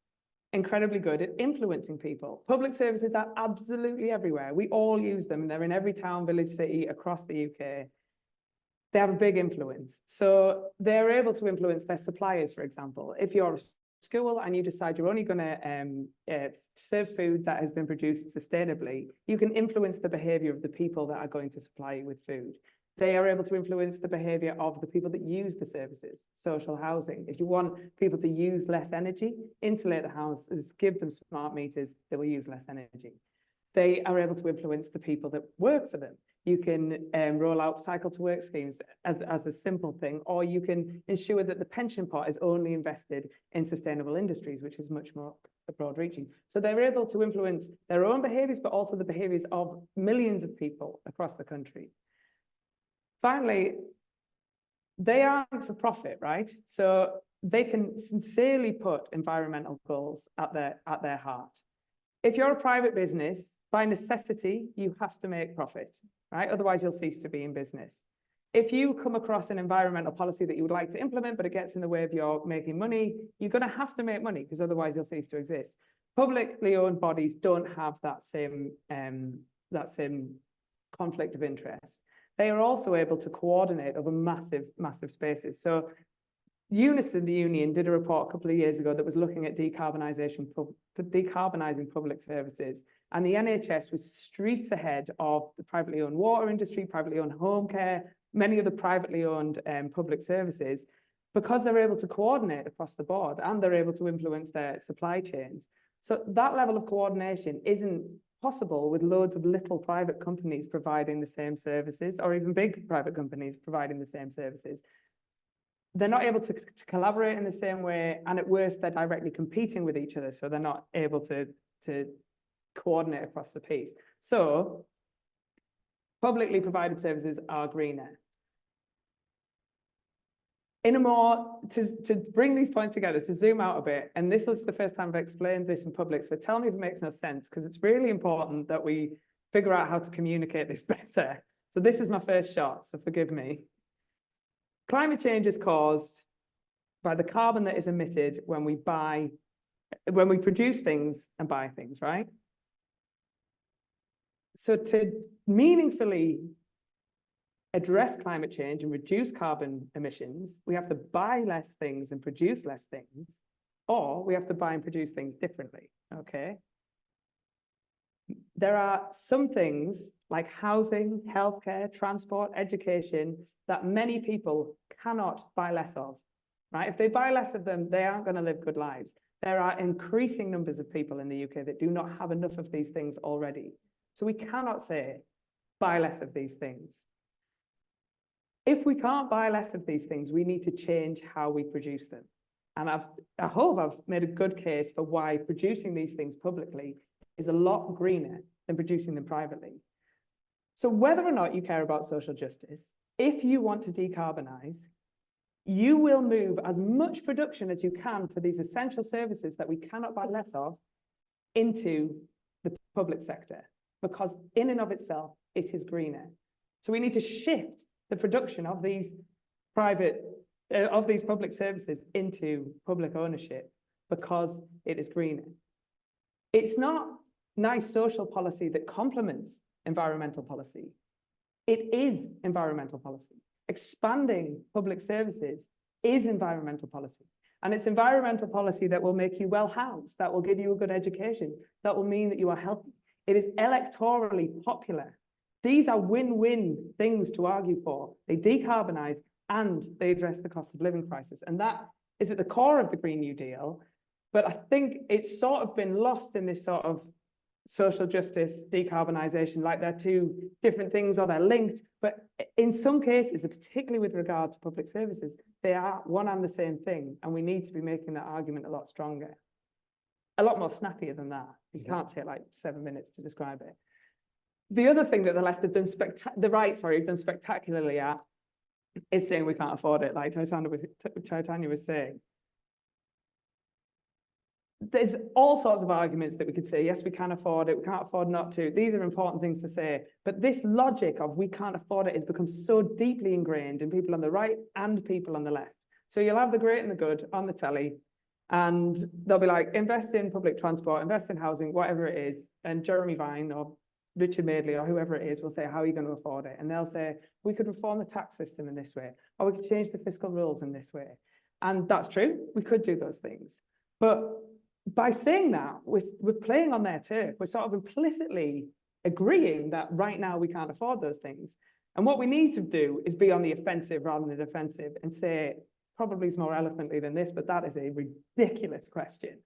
incredibly good at influencing people. Public services are absolutely everywhere. We all use them. They're in every town, village, city across the UK. They have a big influence. So they're able to influence their suppliers, for example. If you're a school and you decide you're only going to serve food that has been produced sustainably, you can influence the behavior of the people that are going to supply you with food. They are able to influence the behavior of the people that use the services. Social housing. If you want people to use less energy, insulate the houses, give them smart meters, they will use less energy. They are able to influence the people that work for them. You can roll out cycle to work schemes as a simple thing, or you can ensure that the pension pot is only invested in sustainable industries, which is much more broad reaching. So they're able to influence their own behaviors, but also the behaviors of millions of people across the country. Finally, they aren't for profit, right? So they can sincerely put environmental goals at their heart. If you're a private business, by necessity, you have to make profit, right? Otherwise, you'll cease to be in business. If you come across an environmental policy that you would like to implement, but it gets in the way of your making money, you're going to have to make money, because otherwise you'll cease to exist. Publicly owned bodies don't have that same conflict of interest. They are also able to coordinate over massive spaces. So Unison, the union, did a report a couple of years ago that was looking at decarbonising public services. And the NHS was streets ahead of the privately owned water industry, privately owned home care, many of the privately owned public services, because they're able to coordinate across the board and they're able to influence their supply chains. So that level of coordination isn't possible with loads of little private companies providing the same services, or even big private companies providing the same services. They're not able to collaborate in the same way, and at worst, they're directly competing with each other, so they're not able to coordinate across the piece. So publicly provided services are greener. To bring these points together, to zoom out a bit, and this is the first time I've explained this in public, so tell me if it makes no sense, because it's really important that we figure out how to communicate this better. So this is my first shot, so forgive me. Climate change is caused by the carbon that is emitted when we produce things and buy things, right? So to meaningfully address climate change and reduce carbon emissions, we have to buy less things and produce less things, or we have to buy and produce things differently, okay? There are some things like housing, healthcare, transport, education that many people cannot buy less of, right? If they buy less of them, they aren't going to live good lives. There are increasing numbers of people in the UK that do not have enough of these things already. So we cannot say, buy less of these things. If we can't buy less of these things, we need to change how we produce them. And I hope I've made a good case for why producing these things publicly is a lot greener than producing them privately. So whether or not you care about social justice, if you want to decarbonize, you will move as much production as you can for these essential services that we cannot buy less of into the public sector, because in and of itself, it is greener. So we need to shift the production of these public services into public ownership because it is greener. It's not nice social policy that complements environmental policy. It is environmental policy. Expanding public services is environmental policy. And it's environmental policy that will make you well housed, that will give you a good education, that will mean that you are healthy. It is electorally popular. These are win-win things to argue for. They decarbonize and they address the cost of living crisis. And that is at the core of the Green New Deal. But I think it's sort of been lost in this sort of social justice, decarbonisation, like they're two different things or they're linked. But in some cases, particularly with regard to public services, they are one and the same thing. And we need to be making that argument a lot stronger, a lot more snappier than that. You can't take like 7 minutes to describe it. The other thing that the left have done, the right, sorry, have done spectacularly at is saying we can't afford it, like Chaitanya was saying. There's all sorts of arguments that we could say, yes, we can afford it, we can't afford not to. These are important things to say. But this logic of we can't afford it has become so deeply ingrained in people on the right and people on the left. So you'll have the great and the good on the telly, and they'll be like, invest in public transport, invest in housing, whatever it is. And Jeremy Vine or Richard Madeley or whoever it is will say, how are you going to afford it? And they'll say, we could reform the tax system in this way, or we could change the fiscal rules in this way. And that's true, we could do those things. But by saying that, we're playing on their turf. We're sort of implicitly agreeing that right now we can't afford those things. And what we need to do is be on the offensive rather than the defensive and say, probably is more eloquently than this, but that is a ridiculous question.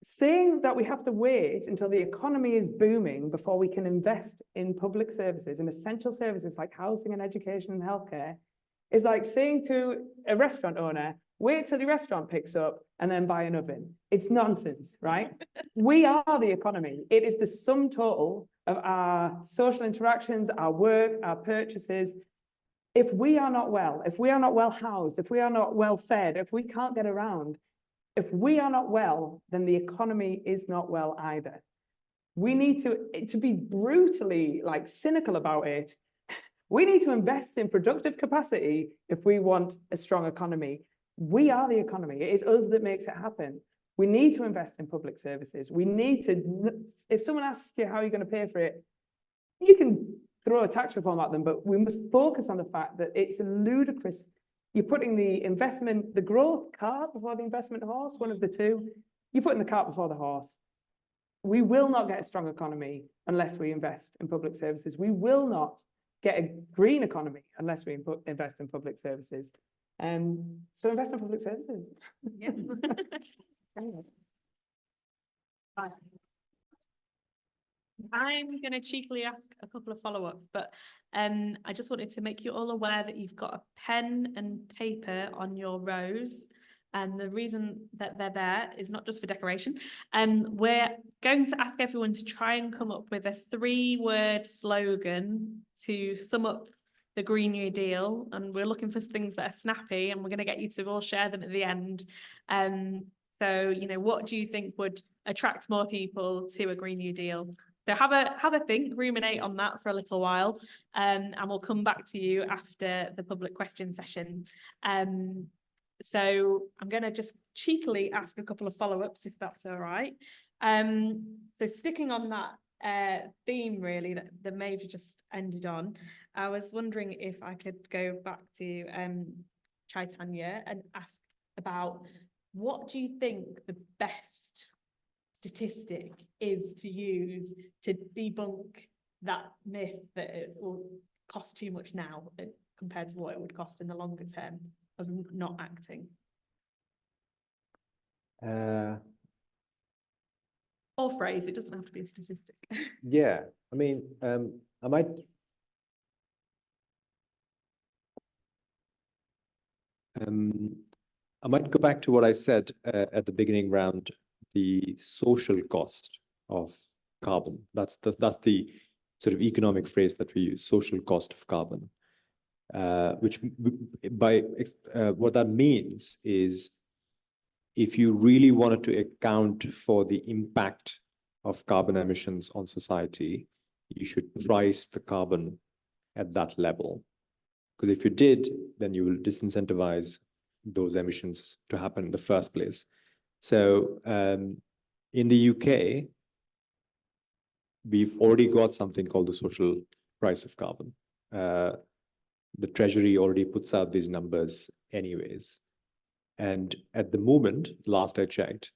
Saying that we have to wait until the economy is booming before we can invest in public services, in essential services like housing and education and healthcare, is like saying to a restaurant owner, wait till the restaurant picks up and then buy an oven. It's nonsense, right? We are the economy. It is the sum total of our social interactions, our work, our purchases. If we are not well, if we are not well housed, if we are not well fed, if we can't get around, if we are not well, then the economy is not well either. We need to be brutally like cynical about it. We need to invest in productive capacity if we want a strong economy. We are the economy. It is us that makes it happen. We need to invest in public services. We need to, if someone asks you how you're going to pay for it, you can throw a tax reform at them, but we must focus on the fact that it's a ludicrous. You're putting the investment, the growth cart before the investment horse, one of the two. You're putting the cart before the horse. We will not get a strong economy unless we invest in public services. We will not get a green economy unless we invest in public services. So invest in public services. Yeah. I'm going to cheekily ask a couple of follow-ups, but I just wanted to make you all aware that you've got a pen and paper on your rows. And the reason that they're there is not just for decoration. We're going to ask everyone to try and come up with a 3-word slogan to sum up the Green New Deal. And we're looking for things that are snappy, and we're going to get you to all share them at the end. So, you know, what do you think would attract more people to a Green New Deal? So have a think, ruminate on that for a little while, and we'll come back to you after the public question session. So I'm going to just cheekily ask a couple of follow-ups, if that's all right. So sticking on that theme, really, that Maeve just ended on, I was wondering if I could go back to Chaitanya and ask about what do you think the best statistic is to use to debunk that myth that it will cost too much now compared to what it would cost in the longer term of not acting? Or phrase, it doesn't have to be a statistic. Yeah, I mean, I might go back to what I said at the beginning around the social cost of carbon. That's the sort of economic phrase that we use, social cost of carbon, which what that means is if you really wanted to account for the impact of carbon emissions on society, you should price the carbon at that level. Because if you did, then you will disincentivize those emissions to happen in the first place. So in the UK, we've already got something called the social price of carbon. The Treasury already puts out these numbers anyways. And at the moment, last I checked,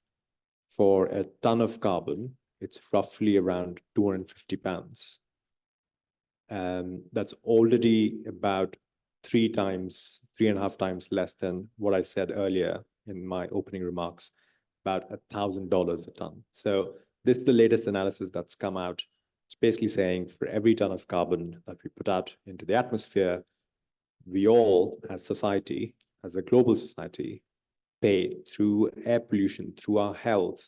for a ton of carbon, it's roughly around £250. That's already about 3.5 times less than what I said earlier in my opening remarks, about $1,000 a ton. So this is the latest analysis that's come out. It's basically saying for every ton of carbon that we put out into the atmosphere, we all, as society, as a global society, pay through air pollution, through our health,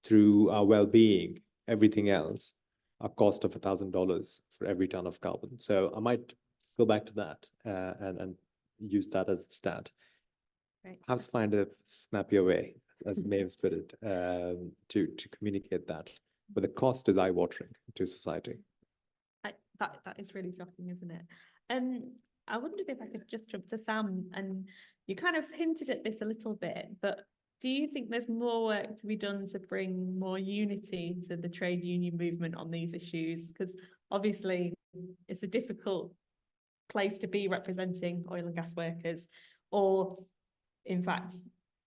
through our well-being, everything else, a cost of $1,000 for every ton of carbon. So I might go back to that and use that as a stat. Right. Perhaps find a snappier way, as Maeve's put it, to communicate that. But the cost is eye-watering to society. That is really shocking, isn't it? I wondered if I could just jump to Sam, and you kind of hinted at this a little bit, but do you think there's more work to be done to bring more unity to the trade union movement on these issues? Because obviously it's a difficult place to be representing oil and gas workers, or in fact,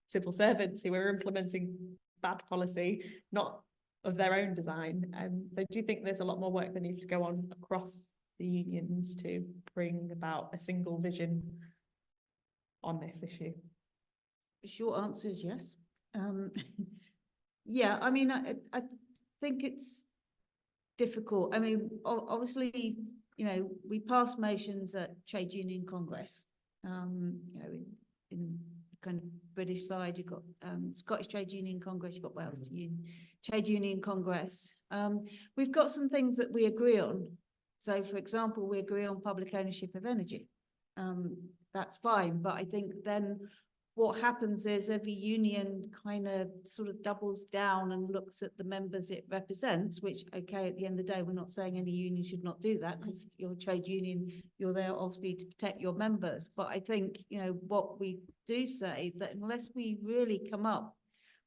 civil servants who are implementing bad policy, not of their own design. So do you think there's a lot more work that needs to go on across the unions to bring about a single vision on this issue? The short answer is yes. Yeah, I mean, I think it's difficult. I mean, obviously, you know, we passed motions at Trade Union Congress. You know, in kind of British side, you've got Scottish Trade Union Congress, you've got Wales Trade Union Congress. We've got some things that we agree on. So, for example, we agree on public ownership of energy. That's fine, but I think then what happens is every union kind of sort of doubles down and looks at the members it represents, which, okay, at the end of the day, we're not saying any union should not do that, because if you're a trade union, you're there obviously to protect your members. But I think, you know, what we do say that unless we really come up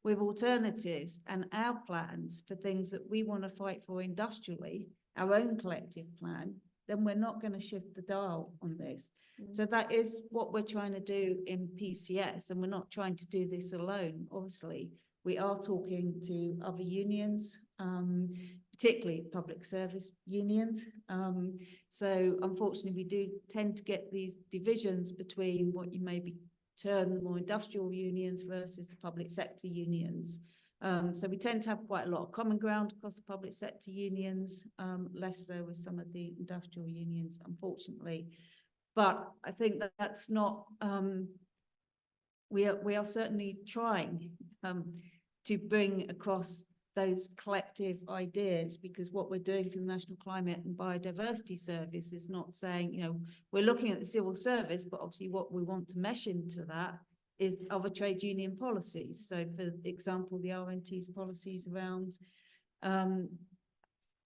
with alternatives and our plans for things that we want to fight for industrially, our own collective plan, then we're not going to shift the dial on this. So that is what we're trying to do in PCS, and we're not trying to do this alone. Obviously, we are talking to other unions, particularly public service unions. So unfortunately, we do tend to get these divisions between what you maybe term more industrial unions versus the public sector unions. So we tend to have quite a lot of common ground across the public sector unions, less so with some of the industrial unions, unfortunately. But I think that that's not, we are certainly trying to bring across those collective ideas, because what we're doing for the National Climate and Biodiversity Service is not saying, you know, we're looking at the civil service, but obviously what we want to mesh into that is other trade union policies. So for example, the RNT's policies around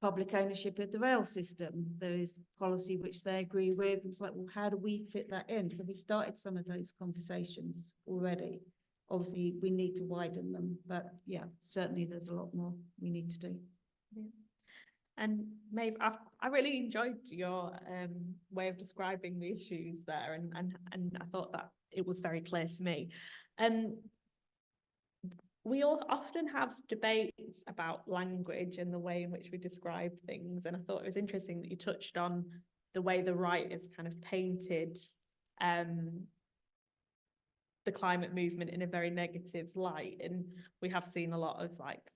public ownership of the rail system. There is policy which they agree with. It's like, well, how do we fit that in? So we've started some of those conversations already. Obviously, we need to widen them, but yeah, certainly there's a lot more we need to do. Yeah. And Maeve, I really enjoyed your way of describing the issues there, and I thought that it was very clear to me. We all often have debates about language and the way in which we describe things, and I thought it was interesting that you touched on the way the right is kind of painted the climate movement in a very negative light, and we have seen a lot of like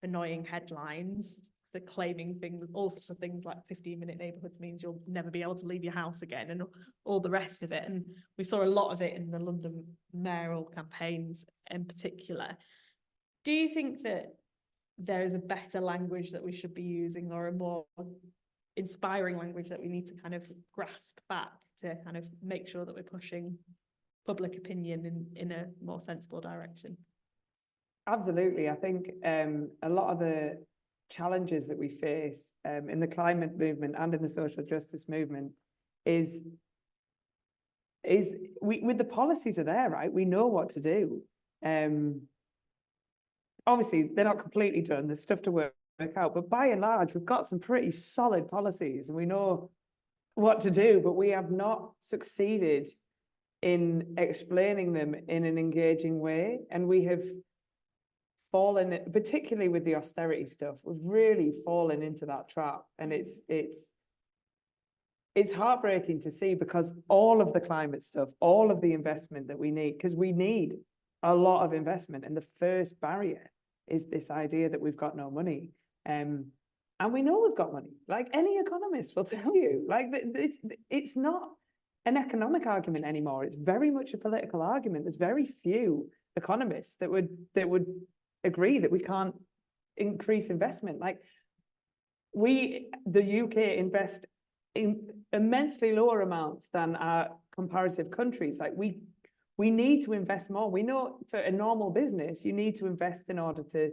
annoying headlines that claiming things, all sorts of things like 15-minute neighbourhoods means you'll never be able to leave your house again, and all the rest of it. And we saw a lot of it in the London mayoral campaigns in particular. Do you think that there is a better language that we should be using, or a more inspiring language that we need to kind of grasp back to kind of make sure that we're pushing public opinion in a more sensible direction? Absolutely. I think a lot of the challenges that we face in the climate movement and in the social justice movement is with the policies are there, right? We know what to do. Obviously, they're not completely done. There's stuff to work out, but by and large, we've got some pretty solid policies and we know what to do, but we have not succeeded in explaining them in an engaging way. And we have fallen, particularly with the austerity stuff, we've really fallen into that trap. And it's heartbreaking to see, because all of the climate stuff, all of the investment that we need, because we need a lot of investment. And the first barrier is this idea that we've got no money. And we know we've got money. Like any economist will tell you, like it's not an economic argument anymore. It's very much a political argument. There's very few economists that would agree that we can't increase investment. Like the UK invest in immensely lower amounts than our comparative countries. Like we need to invest more. We know for a normal business, you need to invest in order to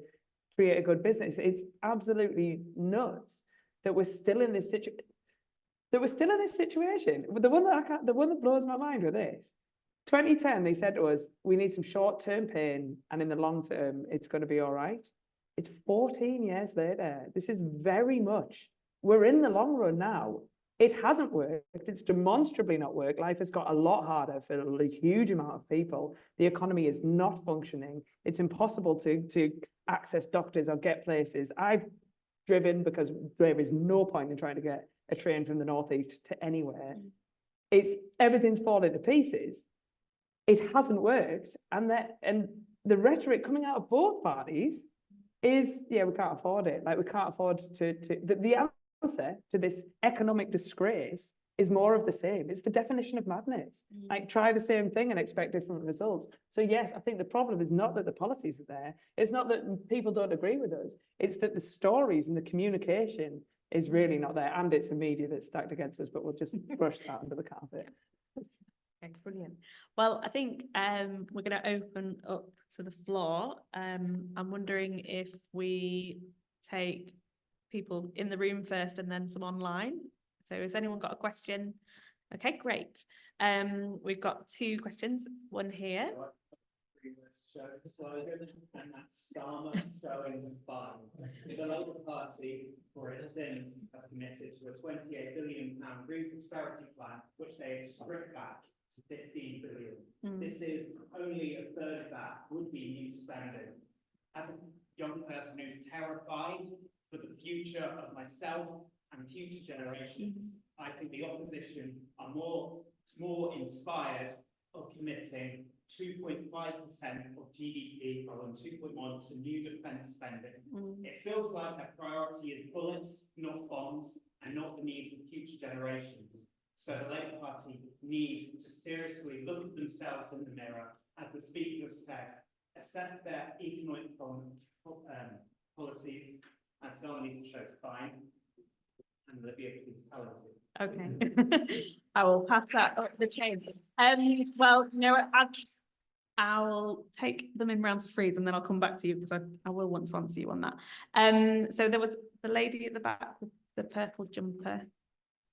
create a good business. It's absolutely nuts that we're still in this situation. The one that blows my mind with this, 2010, they said to us, we need some short-term pain, and in the long term, it's going to be all right. It's 14 years later. This is very much, we're in the long run now. It hasn't worked. It's demonstrably not worked. Life has got a lot harder for a huge amount of people. The economy is not functioning. It's impossible to access doctors or get places. I've driven because there is no point in trying to get a train from the northeast to anywhere. Everything's falling to pieces. It hasn't worked. And the rhetoric coming out of both parties is, yeah, we can't afford it. Like we can't afford the answer to this economic disgrace is more of the same. It's the definition of madness. Like try the same thing and expect different results. So yes, I think the problem is not that the policies are there. It's not that people don't agree with us. It's that the stories and the communication is really not there. And it's a media that's stacked against us, but we'll just brush that under the carpet. Okay, brilliant. Well, I think we're going to open up to the floor. I'm wondering if we take people in the room first and then some online. So has anyone got a question? Okay, great. We've got two questions, one here. Show the slogan, and that's Starmer, Show, Inspire. The Labour Party, for instance, have committed to a £28 billion green prosperity plan, which they have stripped back to 15 billion. This is only a third of that would be new spending. As a young person who's terrified for the future of myself and future generations, I think the opposition are more inspired of committing 2.5% of GDP from 2.1 to new defence spending. It feels like their priority is bullets, not bombs, and not the needs of future generations. So the Labour Party need to seriously look at themselves in the mirror, as the speakers have said, assess their economic policies, and still need to show spine, and Olivia please talented. Okay. I will pass that up the chain. Well, you know, I'll take them in rounds of threes and then I'll come back to you because I will want to answer you on that. So there was the lady at the back with the purple jumper.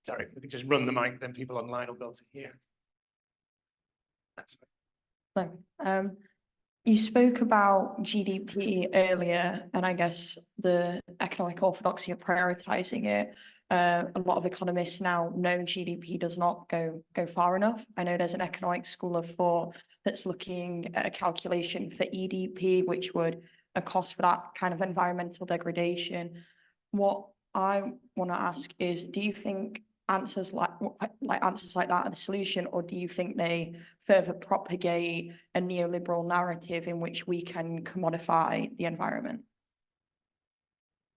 Sorry, if we could just run the mic, then people online will be able to hear. That's right. So, you spoke about GDP earlier, and I guess the economic orthodoxy of prioritising it. A lot of economists now know GDP does not go far enough. I know there's an economic school of thought that's looking at a calculation for EDP, which would a cost for that kind of environmental degradation. What I want to ask is, do you think answers like that are the solution, or do you think they further propagate a neoliberal narrative in which we can commodify the environment?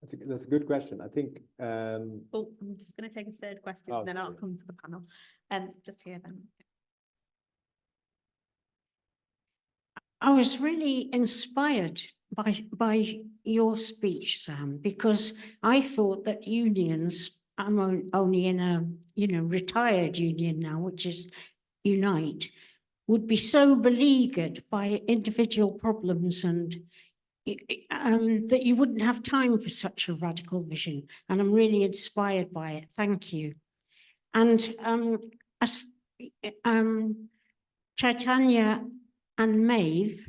That's a good question. I think. Oh, I'm just going to take a third question, and then I'll come to the panel. Just here then. I was really inspired by your speech, Sam, because I thought that unions, I'm only in a retired union now, which is Unite, would be so beleaguered by individual problems and that you wouldn't have time for such a radical vision. And I'm really inspired by it. Thank you. And as Chaitanya and Maeve,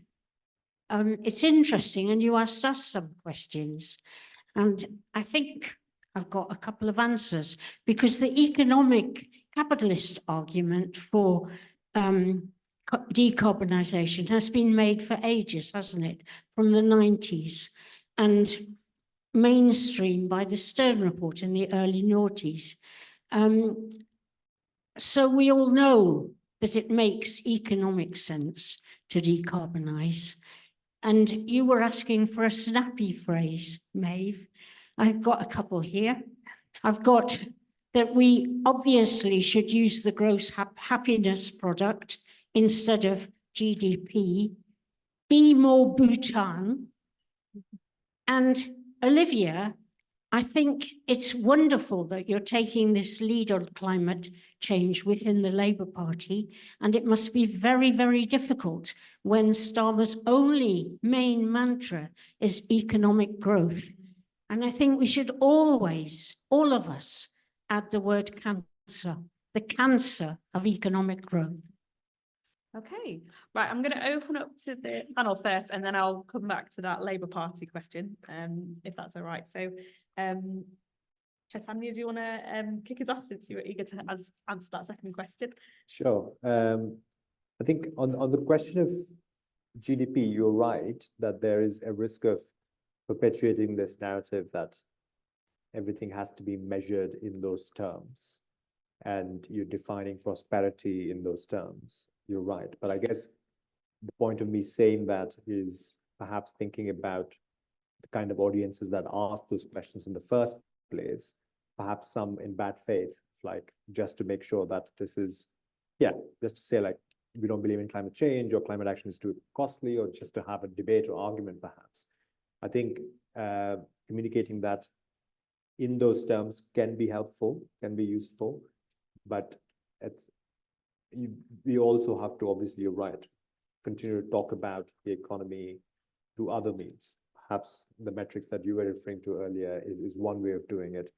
it's interesting, and you asked us some questions, and I think I've got a couple of answers, because the economic capitalist argument for decarbonisation has been made for ages, hasn't it? From the 90s, and mainstream by the Stern Report in the early noughties. So we all know that it makes economic sense to decarbonise. And you were asking for a snappy phrase, Maeve. I've got a couple here. I've got that we obviously should use the gross happiness product instead of GDP, be more Bhutan. And Olivia, I think it's wonderful that you're taking this lead on climate change within the Labour Party, and it must be very, very difficult when Starmer's only main mantra is economic growth. And I think we should always, all of us, add the word cancer, the cancer of economic growth. Okay, right, I'm going to open up to the panel first, and then I'll come back to that Labour Party question, if that's all right. So, Chaitanya, do you want to kick us off, since you were eager to answer that second question? Sure. I think on the question of GDP, you're right that there is a risk of perpetuating this narrative that everything has to be measured in those terms, and you're defining prosperity in those terms. You're right. But I guess the point of me saying that is perhaps thinking about the kind of audiences that ask those questions in the first place, perhaps some in bad faith, like just to make sure that this is, just to say like, we don't believe in climate change, or climate action is too costly, or just to have a debate or argument, perhaps. I think communicating that in those terms can be helpful, can be useful, but we also have to, obviously, you're right, continue to talk about the economy through other means. Perhaps the metrics that you were referring to earlier is one way of doing it.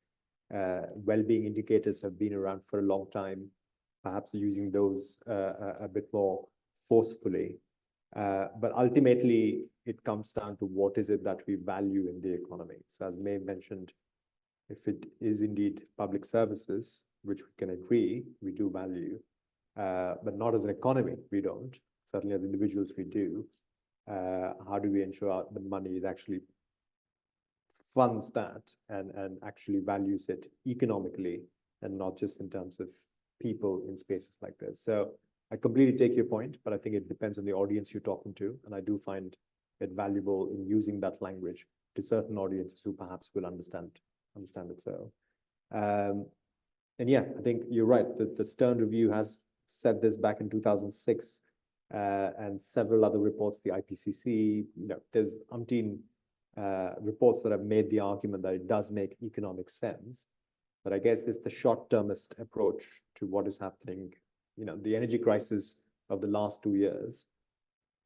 Well-being indicators have been around for a long time, perhaps using those a bit more forcefully. But ultimately, it comes down to what is it that we value in the economy. So as May mentioned, if it is indeed public services, which we can agree we do value, but not as an economy, we don't. Certainly as individuals, we do. How do we ensure the money is actually funds that and actually values it economically, and not just in terms of people in spaces like this? So I completely take your point, but I think it depends on the audience you're talking to. And I do find it valuable in using that language to certain audiences who perhaps will understand it. So, and yeah, I think you're right. The Stern Review has said this back in 2006, and several other reports, the IPCC, there's umpteen reports that have made the argument that it does make economic sense. But I guess it's the short-termist approach to what is happening. The energy crisis of the last 2 years,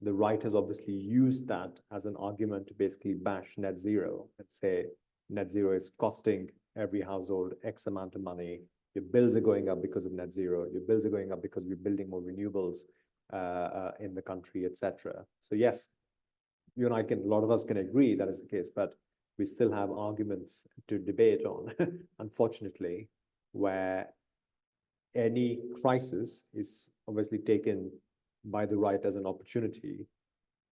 the right has obviously used that as an argument to basically bash net zero and say net zero is costing every household X amount of money. Your bills are going up because of net zero. Your bills are going up because we're building more renewables in the country, etc. So yes, you and I a lot of us can agree that is the case, but we still have arguments to debate on, unfortunately, where any crisis is obviously taken by the right as an opportunity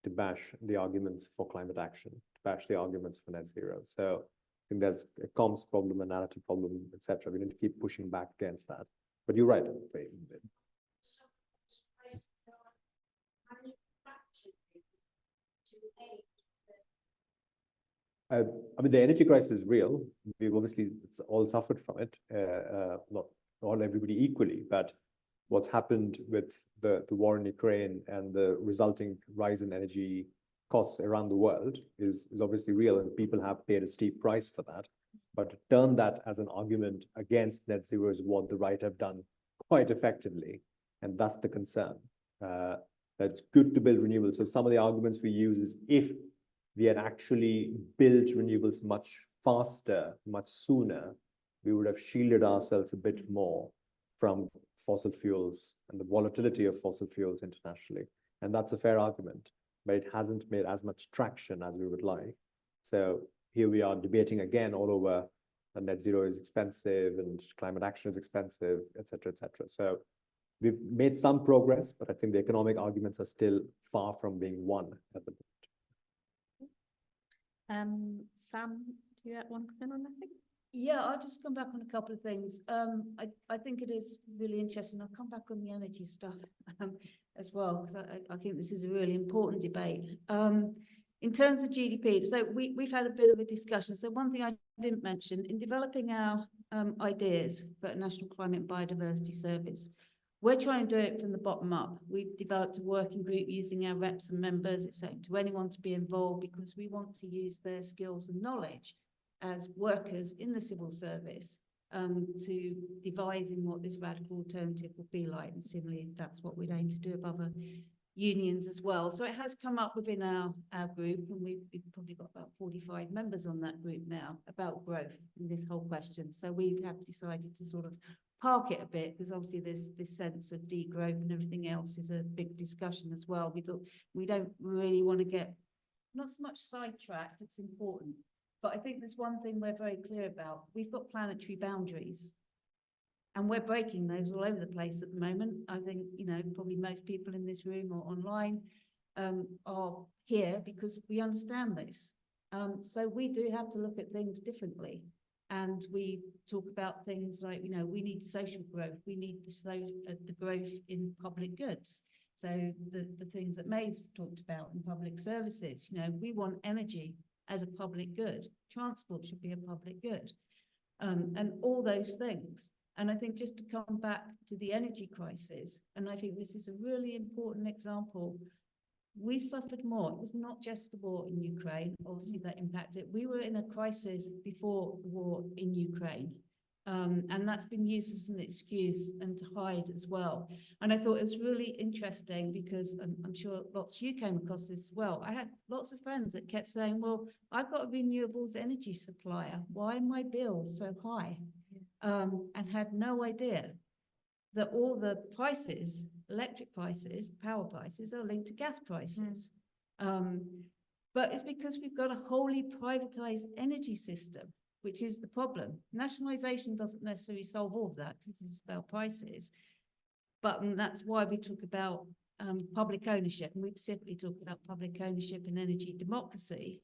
to bash the arguments for climate action, to bash the arguments for net zero. So I think there's a comms problem, a narrative problem, etc. We need to keep pushing back against that. But you're right. I mean, the energy crisis is real. We've obviously all suffered from it, not everybody equally, but what's happened with the war in Ukraine and the resulting rise in energy costs around the world is obviously real, and people have paid a steep price for that. But to turn that as an argument against net zero is what the right have done quite effectively, and that's the concern. That's good to build renewables. So some of the arguments we use is if we had actually built renewables much faster, much sooner, we would have shielded ourselves a bit more from fossil fuels and the volatility of fossil fuels internationally. And that's a fair argument, but it hasn't made as much traction as we would like. So here we are debating again all over that net zero is expensive and climate action is expensive, et cetera, et cetera. So we've made some progress, but I think the economic arguments are still far from being won at the moment. Sam, do you want to come in on that thing? Yeah, I'll just come back on a couple of things. I think it is really interesting. I'll come back on the energy stuff as well, because I think this is a really important debate. In terms of GDP, so we've had a bit of a discussion. So one thing I didn't mention, in developing our ideas for a National Climate and Biodiversity Service, we're trying to do it from the bottom up. We've developed a working group using our reps and members. It's open to anyone to be involved because we want to use their skills and knowledge as workers in the civil service to devising what this radical alternative will be like. And similarly, that's what we'd aim to do with other unions as well. So it has come up within our group, and we've probably got about 45 members on that group now about growth in this whole question. So we have decided to sort of park it a bit, because obviously there's this sense of degrowth and everything else is a big discussion as well. We thought we don't really want to get not so much sidetracked, it's important. But I think there's one thing we're very clear about. We've got planetary boundaries and we're breaking those all over the place at the moment. I think, you know, probably most people in this room or online are here because we understand this. So we do have to look at things differently. And we talk about things like, you know, we need social growth. We need the growth in public goods. So the things that Maeve's talked about in public services, you know, we want energy as a public good. Transport should be a public good. And all those things. And I think just to come back to the energy crisis, and I think this is a really important example, we suffered more. It was not just the war in Ukraine, obviously that impacted. We were in a crisis before the war in Ukraine. And that's been used as an excuse and to hide as well. And I thought it was really interesting because I'm sure lots of you came across this as well. I had lots of friends that kept saying, well, I've got a renewables energy supplier. Why are my bills so high? And had no idea that all the prices, electric prices, power prices are linked to gas prices. But it's because we've got a wholly privatized energy system, which is the problem. Nationalisation doesn't necessarily solve all of that, because it's about prices. But that's why we talk about public ownership, and we specifically talk about public ownership and energy democracy.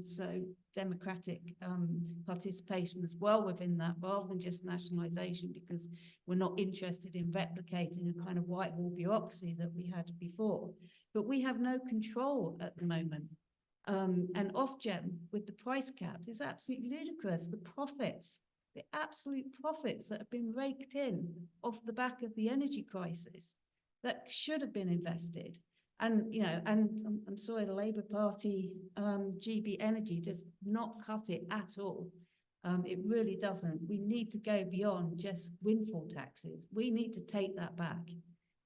So democratic participation as well within that, rather than just nationalisation, because we're not interested in replicating a kind of Whitehall bureaucracy that we had before. But we have no control at the moment. And Ofgem with the price caps is absolutely ludicrous. The profits, the absolute profits that have been raked in off the back of the energy crisis that should have been invested. And, you know, and I'm sorry, the Labour Party, GB Energy does not cut it at all. It really doesn't. We need to go beyond just windfall taxes. We need to take that back.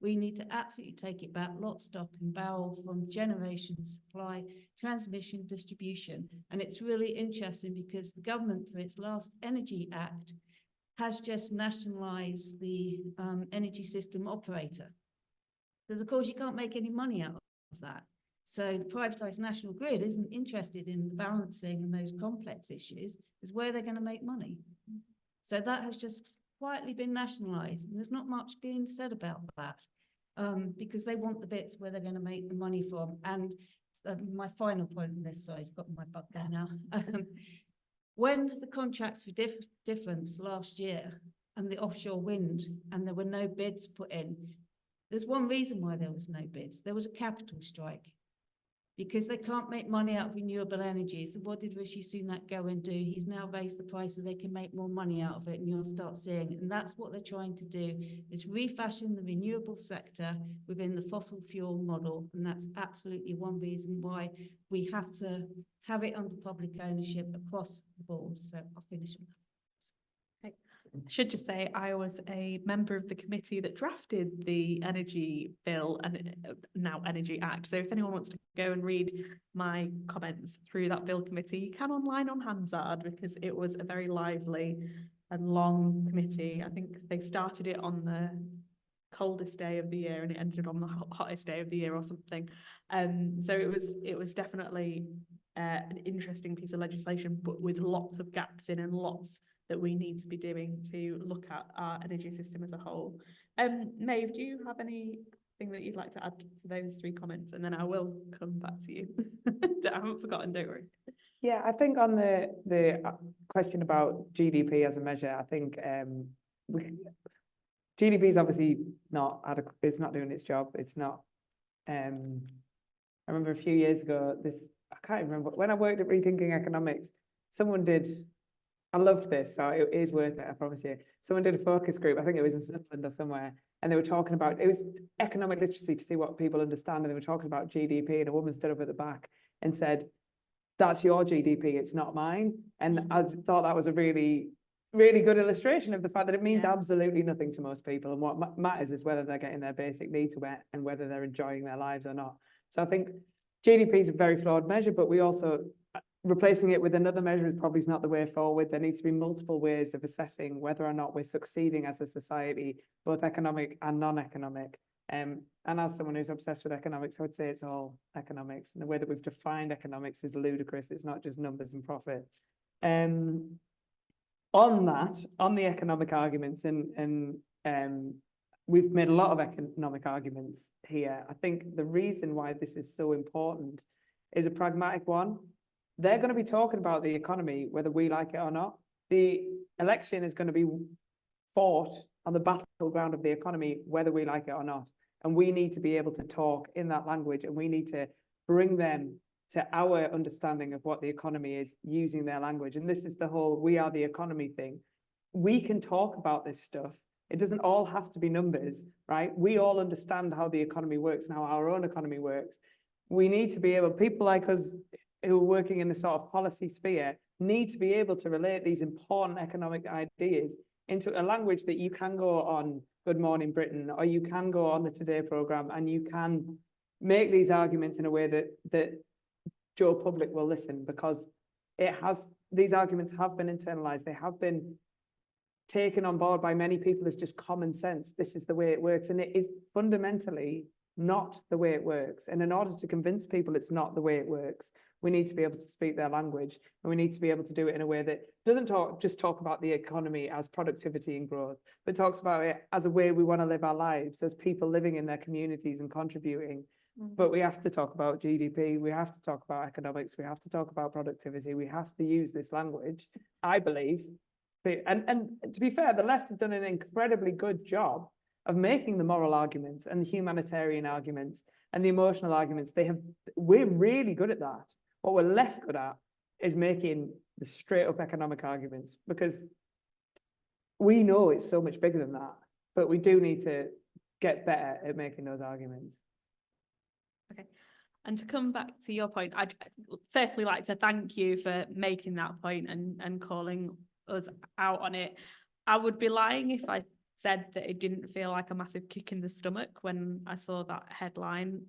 We need to absolutely take it back, lock, stock and barrel, from generation, supply, transmission, distribution. And it's really interesting because the government, for its last Energy Act, has just nationalised the energy system operator. Because, of course, you can't make any money out of that. So the privatised national grid isn't interested in balancing and those complex issues, is where they're going to make money. So that has just quietly been nationalised. And there's not much being said about that. Because they want the bits where they're going to make the money from. And my final point on this, sorry, I've got my butt there now. When the contracts for difference last year and the offshore wind, and there were no bids put in, there's one reason why there was no bids. There was a capital strike. Because they can't make money out of renewable energy. So what did Rishi Sunak go and do? He's now raised the price so they can make more money out of it, and you'll start seeing it. And that's what they're trying to do, is refashion the renewable sector within the fossil fuel model. And that's absolutely one reason why we have to have it under public ownership across the board. So I'll finish on that. should just say I was a member of the committee that drafted the energy bill and now Energy Act. So if anyone wants to go and read my comments through that bill committee, you can online on Hansard, because it was a very lively and long committee. I think they started it on the coldest day of the year and it ended on the hottest day of the year or something. So it was definitely an interesting piece of legislation, but with lots of gaps in and lots that we need to be doing to look at our energy system as a whole. Maeve, do you have anything that you'd like to add to those three comments? And then I will come back to you. I haven't forgotten, don't worry. Yeah, I think on the question about GDP as a measure, I think GDP is obviously not adequate. It's not doing its job. It's not. I remember a few years ago, I can't remember when I worked at Rethinking Economics. Someone did. I loved this, so it is worth it, I promise you. Someone did a focus group, I think it was in Scotland or somewhere, and they were talking about, it was economic literacy to see what people understand, and they were talking about GDP, and a woman stood up at the back and said, that's your GDP, it's not mine. And I thought that was a really, really good illustration of the fact that it means absolutely nothing to most people, and what matters is whether they're getting their basic needs met and whether they're enjoying their lives or not. So I think GDP is a very flawed measure, but we also, replacing it with another measure is probably not the way forward. There needs to be multiple ways of assessing whether or not we're succeeding as a society, both economic and non-economic. And as someone who's obsessed with economics, I would say it's all economics. And the way that we've defined economics is ludicrous. It's not just numbers and profit. On the economic arguments, and we've made a lot of economic arguments here. I think the reason why this is so important is a pragmatic one. They're going to be talking about the economy, whether we like it or not. The election is going to be fought on the battleground of the economy, whether we like it or not. And we need to be able to talk in that language, and we need to bring them to our understanding of what the economy is using their language. And this is the whole we are the economy thing. We can talk about this stuff. It doesn't all have to be numbers, right? We all understand how the economy works and how our own economy works. We need to be able, people like us who are working in the sort of policy sphere need to be able to relate these important economic ideas into a language that you can go on Good Morning Britain, or you can go on the Today programme, and you can make these arguments in a way that Joe Public will listen, because these arguments have been internalized. They have been taken on board by many people as just common sense. This is the way it works, and it is fundamentally not the way it works. And in order to convince people it's not the way it works, we need to be able to speak their language, and we need to be able to do it in a way that doesn't just talk about the economy as productivity and growth, but talks about it as a way we want to live our lives as people living in their communities and contributing. But we have to talk about GDP, we have to talk about economics, we have to talk about productivity, we have to use this language, I believe. And to be fair, the left have done an incredibly good job of making the moral arguments and the humanitarian arguments and the emotional arguments. We're really good at that. What we're less good at is making the straight up economic arguments, because we know it's so much bigger than that, but we do need to get better at making those arguments. Okay. And to come back to your point, I'd firstly like to thank you for making that point and calling us out on it. I would be lying if I said that it didn't feel like a massive kick in the stomach when I saw that headline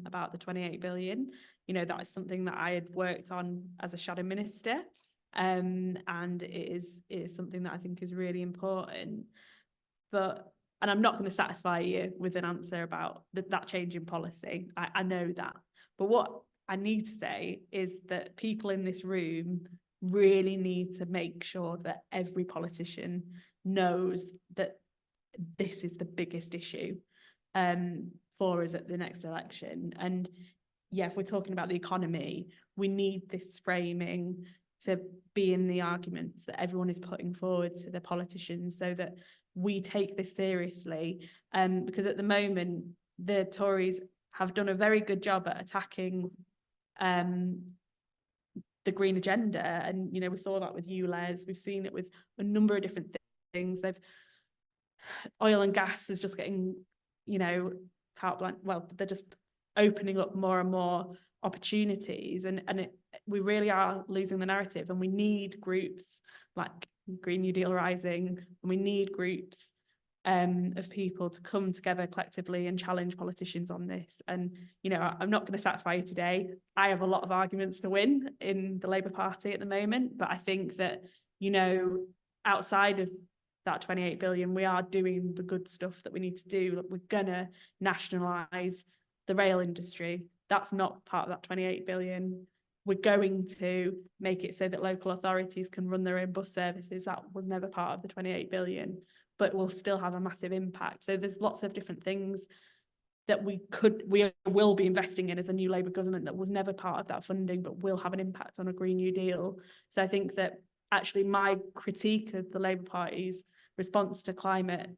about the 28 billion. You know, that is something that I had worked on as a shadow minister, and it is something that I think is really important. And I'm not going to satisfy you with an answer about that change in policy. I know that. But what I need to say is that people in this room really need to make sure that every politician knows that this is the biggest issue for us at the next election. And yeah, if we're talking about the economy, we need this framing to be in the arguments that everyone is putting forward to the politicians, so that we take this seriously. Because at the moment, the Tories have done a very good job at attacking the green agenda. And, you know, we saw that with ULEZ. We've seen it with a number of different things. Oil and gas is just getting, you know, carte blanche. Well, they're just opening up more and more opportunities, and we really are losing the narrative. And we need groups like Green New Deal Rising, and we need groups of people to come together collectively and challenge politicians on this. And, you know, I'm not going to satisfy you today. I have a lot of arguments to win in the Labour Party at the moment, but I think that, you know, outside of that 28 billion, we are doing the good stuff that we need to do. We're gonna nationalise the rail industry. That's not part of that 28 billion. We're going to make it so that local authorities can run their own bus services. That was never part of the 28 billion, but will still have a massive impact. So there's lots of different things that we will be investing in as a new Labour government that was never part of that funding, but will have an impact on a Green New Deal. So I think that actually my critique of the Labour Party's response to climate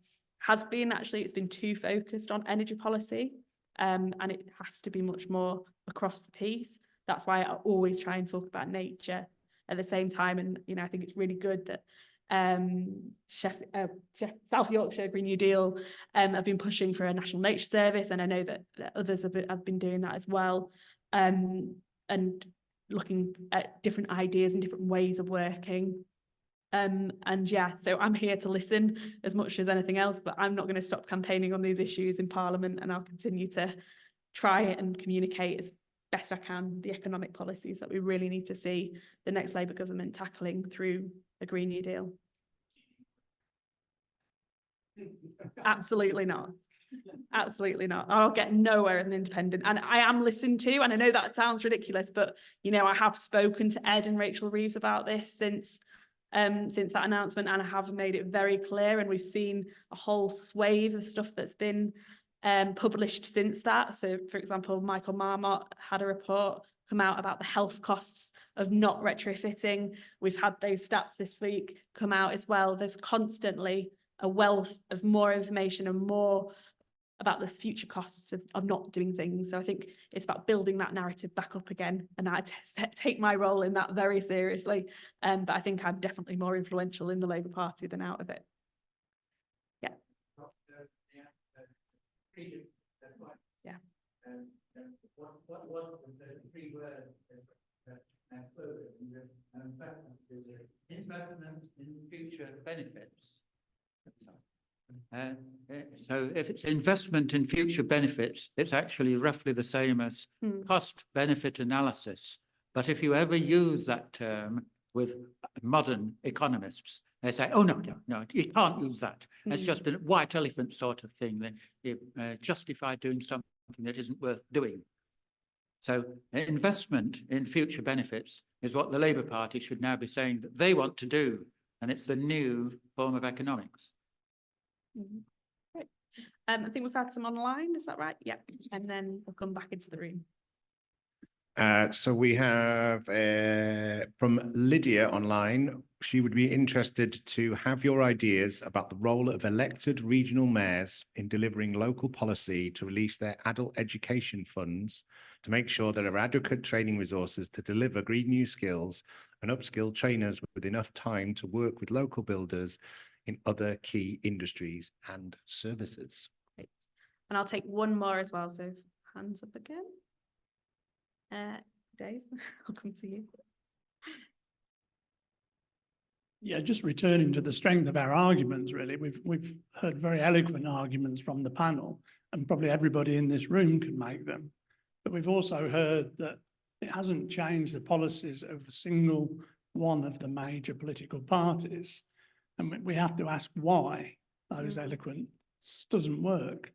has been it's been too focused on energy policy, and it has to be much more across the piece. That's why I always try and talk about nature at the same time. And, you know, I think it's really good that South Yorkshire Green New Deal have been pushing for a national nature service, and I know that others have been doing that as well, and looking at different ideas and different ways of working. And yeah, so I'm here to listen as much as anything else, but I'm not going to stop campaigning on these issues in Parliament, and I'll continue to try and communicate as best I can the economic policies that we really need to see the next Labour government tackling through a Green New Deal. Absolutely not. Absolutely not. I'll get nowhere as an independent, and I am listened to, and I know that sounds ridiculous, but, you know, I have spoken to Ed and Rachel Reeves about this since that announcement, and I have made it very clear, and we've seen a whole swathe of stuff that's been published since that. So, for example, Michael Marmot had a report come out about the health costs of not retrofitting. We've had those stats this week come out as well. There's constantly a wealth of more information and more about the future costs of not doing things. So I think it's about building that narrative back up again, and I take my role in that very seriously. But I think I'm definitely more influential in the Labour Party than out of it. Yeah. Yeah. What was the three words investment in future benefits? So if it's investment in future benefits, it's actually roughly the same as cost benefit analysis. But if you ever use that term with modern economists, they say, oh, no, you can't use that. It's just a white elephant sort of thing. That you justify doing something that isn't worth doing. So investment in future benefits is what the Labour Party should now be saying that they want to do. And it's the new form of economics. Great. I think we've had some online, is that right? Yeah. And then we'll come back into the room. So we have from Lydia online. She would be interested to have your ideas about the role of elected regional mayors in delivering local policy to release their adult education funds to make sure there are adequate training resources to deliver green new skills and upskill trainers with enough time to work with local builders in other key industries and services. Great. And I'll take one more as well. So hands up again. Dave, I'll come to you. Yeah, just returning to the strength of our arguments, really. We've heard very eloquent arguments from the panel, and probably everybody in this room can make them. But we've also heard that it hasn't changed the policies of a single one of the major political parties. And we have to ask why those eloquence doesn't work.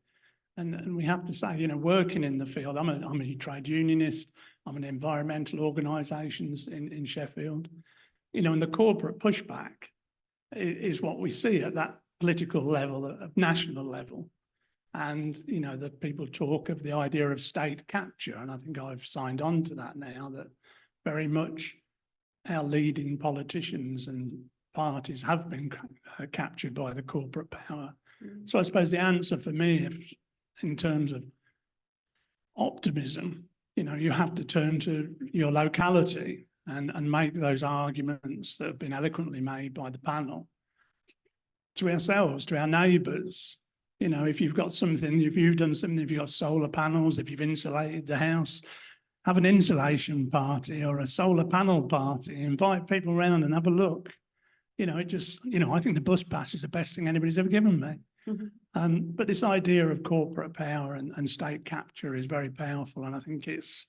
And we have to say, you know, working in the field, I'm a trade unionist, I'm in environmental organisations in Sheffield, you know, and the corporate pushback is what we see at that political level, at national level. And, you know, that people talk of the idea of state capture, and I think I've signed on to that now, that very much our leading politicians and parties have been captured by the corporate power. So I suppose the answer for me, in terms of optimism, you know, you have to turn to your locality and make those arguments that have been eloquently made by the panel to ourselves, to our neighbours. You know, if you've got something, if you've done something, if you've got solar panels, if you've insulated the house, have an insulation party or a solar panel party, invite people around and have a look. You know, it just, you know, I think the bus pass is the best thing anybody's ever given me. But this idea of corporate power and state capture is very powerful, and I think it's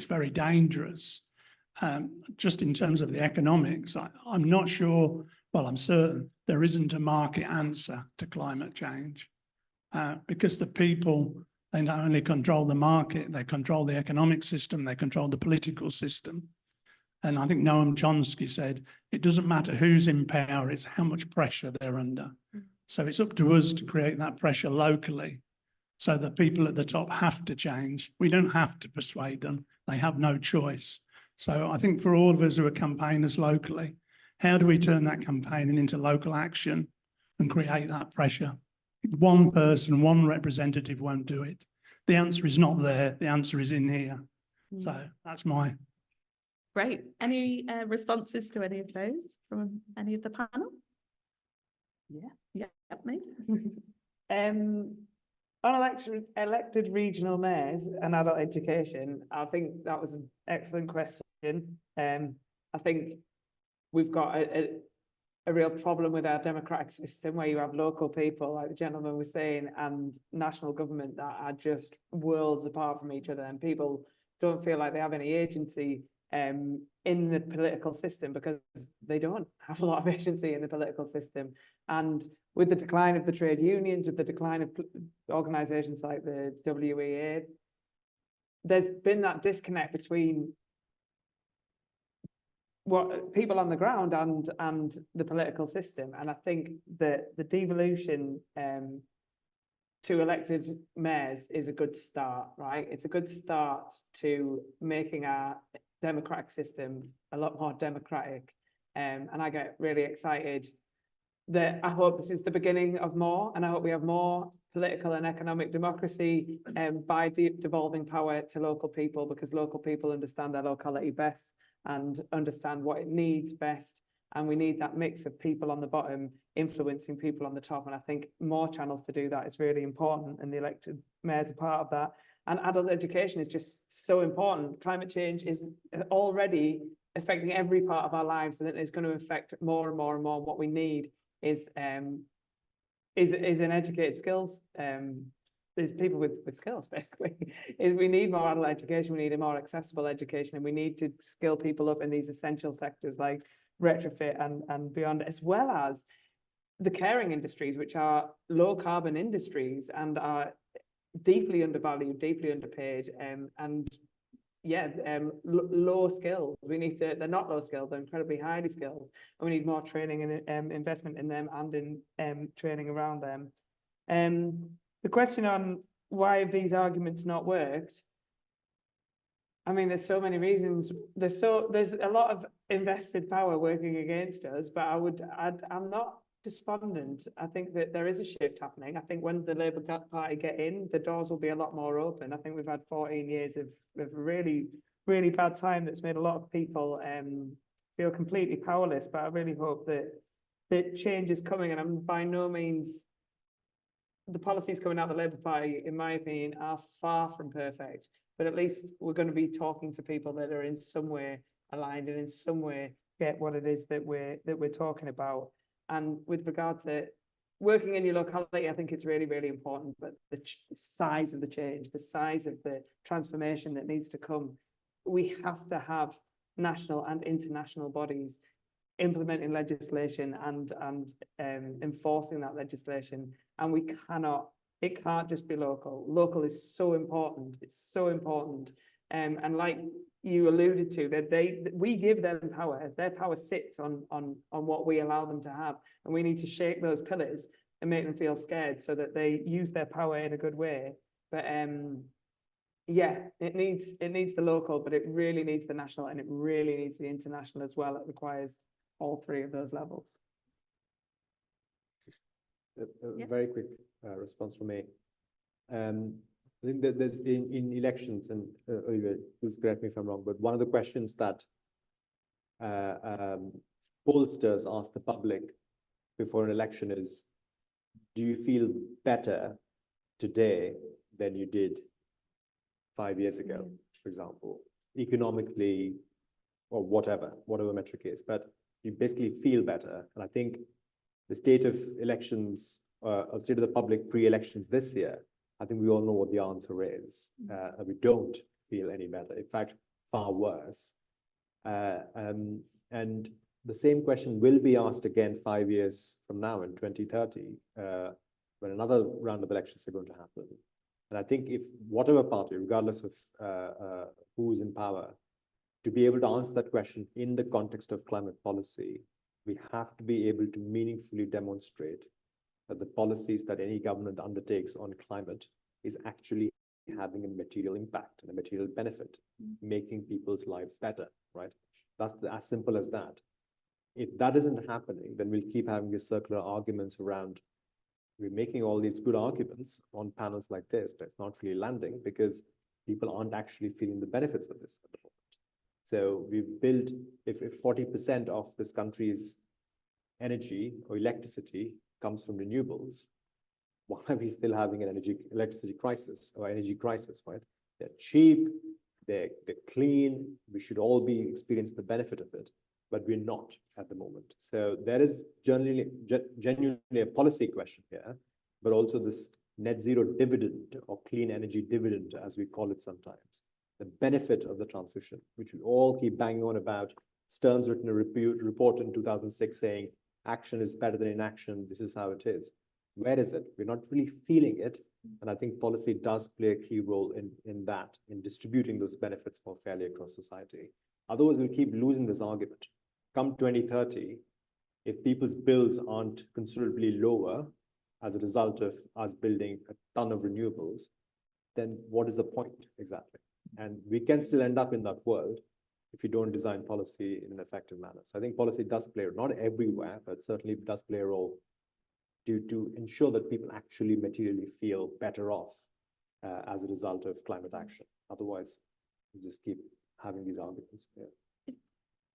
very dangerous. Just in terms of the economics, I'm not sure, well, I'm certain there isn't a market answer to climate change because the people, they not only control the market, they control the economic system, they control the political system. And I think Noam Chomsky said, it doesn't matter who's in power, it's how much pressure they're under. So it's up to us to create that pressure locally so that people at the top have to change. We don't have to persuade them. They have no choice. So I think for all of us who are campaigners locally, how do we turn that campaigning into local action and create that pressure? One person, one representative won't do it. The answer is not there. The answer is in here. So that's my... Great. Any responses to any of those from any of the panel? Yeah, me. On elected regional mayors and adult education, I think that was an excellent question. I think we've got a real problem with our democratic system where you have local people, like the gentleman was saying, and national government that are just worlds apart from each other, and people don't feel like they have any agency in the political system because they don't have a lot of agency in the political system. And with the decline of the trade unions, with the decline of organisations like the WEA, there's been that disconnect between what people on the ground and the political system. And I think that the devolution to elected mayors is a good start, right? It's a good start to making our democratic system a lot more democratic. And I get really excited that I hope this is the beginning of more, and I hope we have more political and economic democracy by devolving power to local people, because local people understand their locality best and understand what it needs best. And we need that mix of people on the bottom influencing people on the top. And I think more channels to do that is really important, and the elected mayors are part of that. And adult education is just so important. Climate change is already affecting every part of our lives, and it's going to affect more and more and more. What we need is an educated skills. There's people with skills, basically. We need more adult education, we need a more accessible education, and we need to skill people up in these essential sectors like retrofit and beyond, as well as the caring industries, which are low carbon industries and are deeply undervalued, deeply underpaid, low skilled. We need to, they're not low skilled, they're incredibly highly skilled, and we need more training and investment in them and in training around them. The question on why have these arguments not worked? I mean, there's so many reasons. There's a lot of invested power working against us, but I'm not despondent. I think that there is a shift happening. I think when the Labour Party get in, the doors will be a lot more open. I think we've had 14 years of really, really bad time that's made a lot of people feel completely powerless. But I really hope that change is coming, and I'm by no means, the policies coming out of the Labour Party, in my opinion, are far from perfect. But at least we're going to be talking to people that are in some way aligned and in some way get what it is that we're talking about. And with regard to working in your locality, I think it's really, really important. But the size of the change, the size of the transformation that needs to come, we have to have national and international bodies implementing legislation and enforcing that legislation. And we cannot, it can't just be local. Local is so important. It's so important. And like you alluded to, that we give them power. Their power sits on what we allow them to have. And we need to shake those pillars and make them feel scared so that they use their power in a good way. But yeah, it needs the local, but it really needs the national, and it really needs the international as well. It requires all three of those levels. Just a very quick response from me. I think that there's in elections, and Olivia, please correct me if I'm wrong, but one of the questions that pollsters ask the public before an election is, do you feel better today than you did 5 years ago, for example, economically, or whatever metric is? But you basically feel better. And I think the state of elections, or state of the public pre-elections this year, I think we all know what the answer is. We don't feel any better. In fact, far worse. And the same question will be asked again 5 years from now in 2030, when another round of elections are going to happen. And I think if whatever party, regardless of who's in power, to be able to answer that question in the context of climate policy, we have to be able to meaningfully demonstrate that the policies that any government undertakes on climate is actually having a material impact and a material benefit, making people's lives better, right? That's as simple as that. If that isn't happening, then we'll keep having these circular arguments around, we're making all these good arguments on panels like this, but it's not really landing because people aren't actually feeling the benefits of this at the moment. So we've built, if 40% of this country's energy or electricity comes from renewables, why are we still having an electricity crisis or energy crisis, right? They're cheap, they're clean, we should all be experiencing the benefit of it, but we're not at the moment. So there is genuinely a policy question here, but also this net zero dividend or clean energy dividend, as we call it sometimes, the benefit of the transition, which we all keep banging on about. Stern's written a report in 2006 saying, action is better than inaction, this is how it is. Where is it? We're not really feeling it. And I think policy does play a key role in that, in distributing those benefits more fairly across society. Otherwise, we'll keep losing this argument. Come 2030, if people's bills aren't considerably lower as a result of us building a ton of renewables, then what is the point exactly? And we can still end up in that world if you don't design policy in an effective manner. So I think policy does play, not everywhere, but certainly does play a role to ensure that people actually materially feel better off as a result of climate action. Otherwise, we just keep having these arguments. Yeah.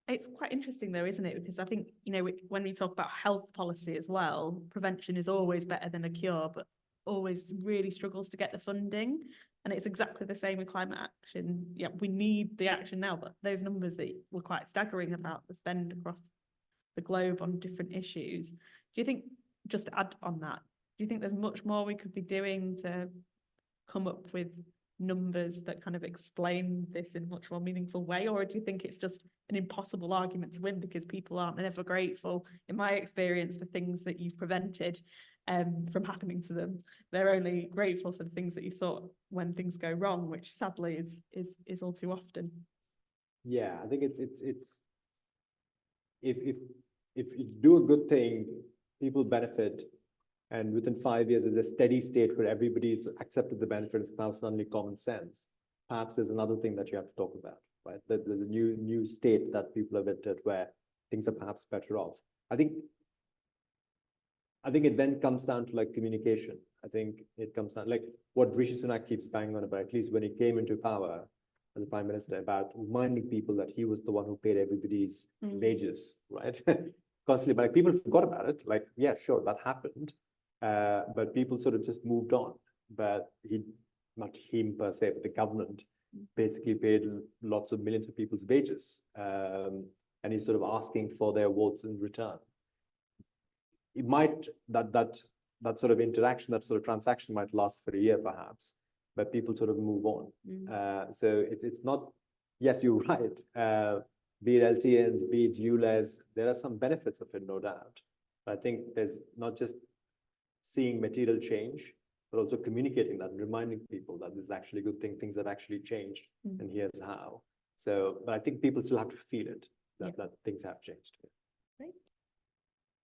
It's quite interesting though, isn't it? Because I think, you know, when we talk about health policy as well, prevention is always better than a cure, but always really struggles to get the funding. And it's exactly the same with climate action. Yeah, we need the action now, but those numbers that were quite staggering about the spend across the globe on different issues. Do you think, just to add on that, do you think there's much more we could be doing to come up with numbers that kind of explain this in a much more meaningful way? Or do you think it's just an impossible argument to win because people aren't ever grateful, in my experience, for things that you've prevented from happening to them? They're only grateful for the things that you saw when things go wrong, which sadly is all too often. Yeah, I think it's if you do a good thing, people benefit, and within 5 years, there's a steady state where everybody's accepted the benefits. Now suddenly common sense. Perhaps there's another thing that you have to talk about, right? That there's a new state that people have entered where things are perhaps better off. I think it then comes down to like communication. I think it comes down like what Rishi Sunak keeps banging on about, at least when he came into power as a prime minister, about reminding people that he was the one who paid everybody's wages, right? Constantly, but like, people forgot about it. Like, yeah, sure, that happened. But people sort of just moved on. But not him per se, but the government basically paid lots of millions of people's wages. And he's sort of asking for their votes in return. It might, that sort of interaction, that sort of transaction might last for a year perhaps, but people sort of move on. So it's not, yes, you're right. Be it LTNs, be it ULEZ, there are some benefits of it, no doubt. But I think there's not just seeing material change, but also communicating that and reminding people that this is actually a good thing, things have actually changed, and here's how. So, but I think people still have to feel it, that things have changed. Great.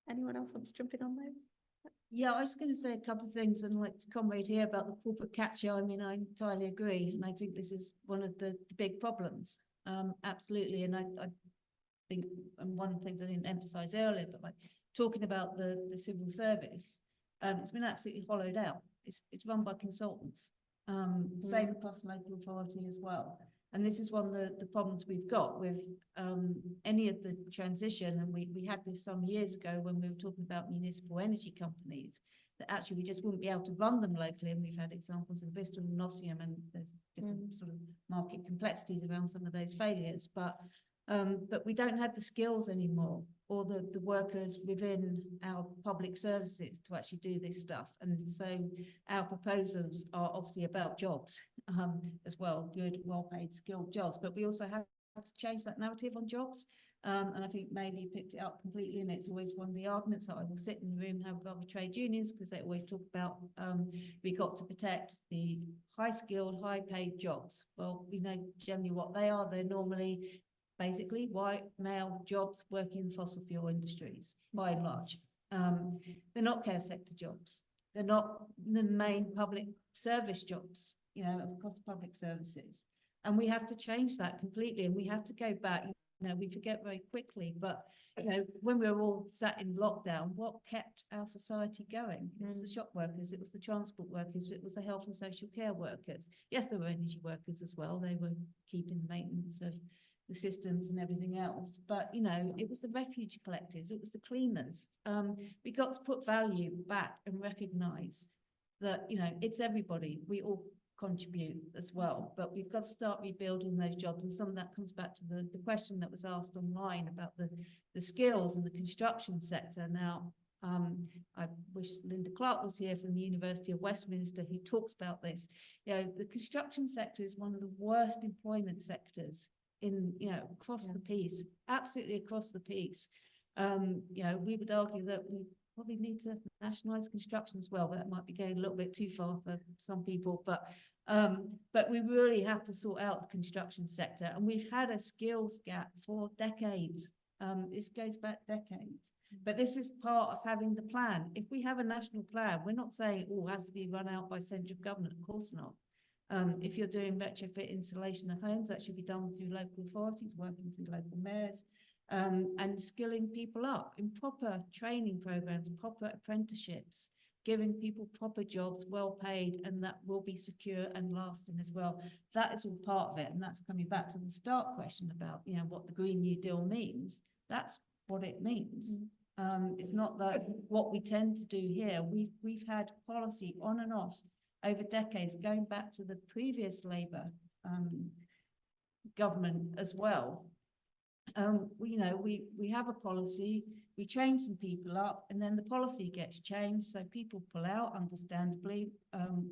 Anyone else want to jump in on those? Yeah, I was going to say a couple of things, and like to comrade here about the corporate catcher. I mean, I entirely agree, and I think this is one of the big problems. Absolutely, and I think, and one of the things I didn't emphasize earlier, but like talking about the civil service, it's been absolutely hollowed out. It's run by consultants, same across local authority as well. And this is one of the problems we've got with any of the transition. And we had this some years ago when we were talking about municipal energy companies, that actually we just wouldn't be able to run them locally. And we've had examples in Bristol and Nottingham, and there's different sort of market complexities around some of those failures. But But we don't have the skills anymore, or the workers within our public services to actually do this stuff. And so our proposals are obviously about jobs as well, good, well-paid, skilled jobs. But we also have to change that narrative on jobs. And I think maybe you picked it up completely, and it's always one of the arguments that I will sit in the room and have with other trade unions, because they always talk about we got to protect the high-skilled, high-paid jobs. Well, we know generally what they are. They're normally basically white male jobs working in fossil fuel industries, by and large. They're not care sector jobs. They're not the main public service jobs, you know, across public services. And we have to change that completely. And we have to go back, you know, we forget very quickly, but you know, when we were all sat in lockdown, what kept our society going? It was the shop workers, it was the transport workers, it was the health and social care workers. Yes, there were energy workers as well. They were keeping the maintenance of the systems and everything else. But, you know, it was the refugee collectors, it was the cleaners. We got to put value back and recognise that, you know, it's everybody. We all contribute as well, but we've got to start rebuilding those jobs. And some of that comes back to the question that was asked online about the skills and the construction sector. Now, I wish Linda Clark was here from the University of Westminster, who talks about this. You know, the construction sector is one of the worst employment sectors in, you know, across the piece, absolutely across the piece. You know, we would argue that we probably need to nationalise construction as well, but that might be going a little bit too far for some people. But we really have to sort out the construction sector, and we've had a skills gap for decades. This goes back decades, but this is part of having the plan. If we have a national plan, we're not saying all has to be run out by central government. Of course not. If you're doing retrofit installation of homes, that should be done through local authorities, working through local mayors, and skilling people up in proper training programs, proper apprenticeships, giving people proper jobs, well paid, and that will be secure and lasting as well. That is all part of it, and that's coming back to the start question about, you know, what the Green New Deal means. That's what it means. It's not that what we tend to do here. We've had policy on and off over decades, going back to the previous Labour government as well. You know, we have a policy, we train some people up, and then the policy gets changed, so people pull out, understandably.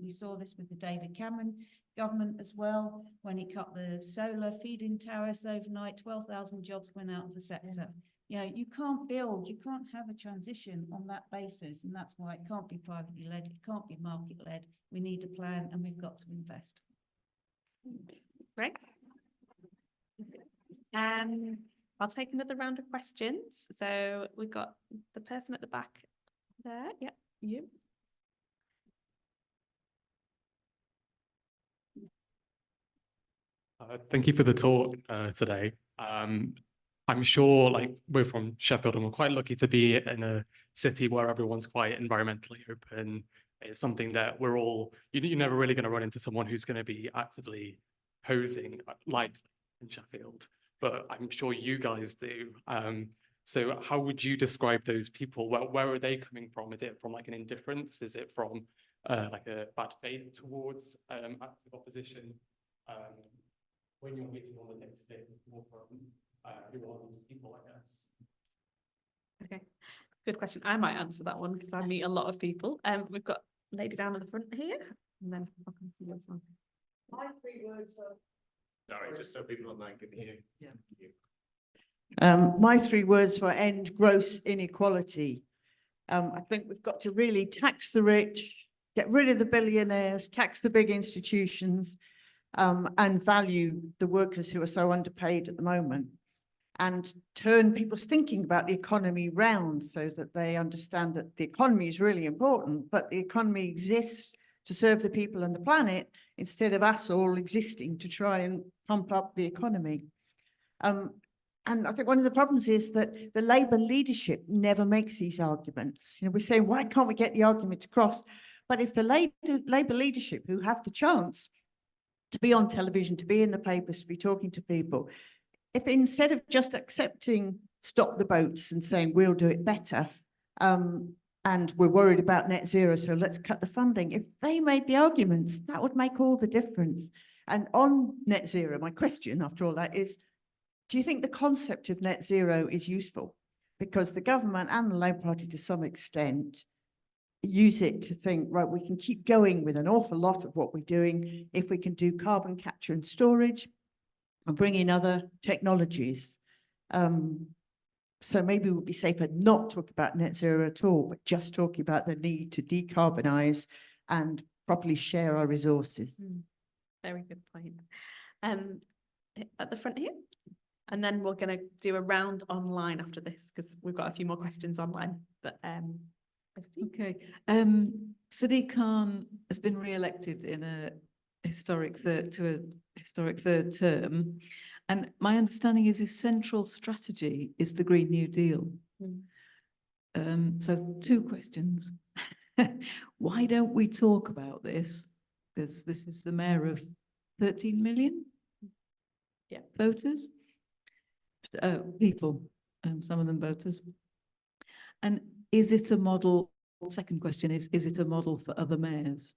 We saw this with the David Cameron government as well, when he cut the solar feed-in tariffs overnight. 12,000 jobs went out of the sector. You know, you can't build, you can't have a transition on that basis, and that's why it can't be privately led, it can't be market led. We need a plan, and we've got to invest. Great. I'll take another round of questions. So we've got the person at the back there. Yeah, you. Thank you for the talk today. I'm sure, like, we're from Sheffield and we're quite lucky to be in a city where everyone's quite environmentally open. It's something that we're all, you're never really going to run into someone who's going to be actively posing like in Sheffield, but I'm sure you guys do. So how would you describe those people? Where are they coming from? Is it from like an indifference? Is it from like a bad faith towards active opposition? When you're meeting on the day-to-day, more from who are these people, I guess? Okay, good question. I might answer that one because I meet a lot of people. We've got a lady down at the front here, and then I'll come to this one. My 3 words were... Sorry, just so people online can hear. Yeah. My 3 words were end gross inequality. I think we've got to really tax the rich, get rid of the billionaires, tax the big institutions, and value the workers who are so underpaid at the moment, and turn people's thinking about the economy round so that they understand that the economy is really important, but the economy exists to serve the people and the planet instead of us all existing to try and pump up the economy. And I think one of the problems is that the Labour leadership never makes these arguments. You know, we're saying, why can't we get the argument across? But if the Labour leadership, who have the chance to be on television, to be in the papers, to be talking to people, if instead of just accepting stop the boats and saying we'll do it better, and we're worried about net zero, so let's cut the funding, if they made the arguments, that would make all the difference. And on net zero, my question after all that is, do you think the concept of net zero is useful? Because the government and the Labour Party to some extent use it to think, right, we can keep going with an awful lot of what we're doing if we can do carbon capture and storage and bring in other technologies. So maybe it would be safer not talk about net zero at all, but just talking about the need to decarbonise and properly share our resources. Very good point. At the front here. And then we're going to do a round online after this because we've got a few more questions online. But okay. Sadiq Khan has been re-elected in a historic third term, and my understanding is his central strategy is the Green New Deal. So 2 questions. Why don't we talk about this? Because this is the mayor of 13 million voters. People, some of them voters. And is it a model? Second question is it a model for other mayors?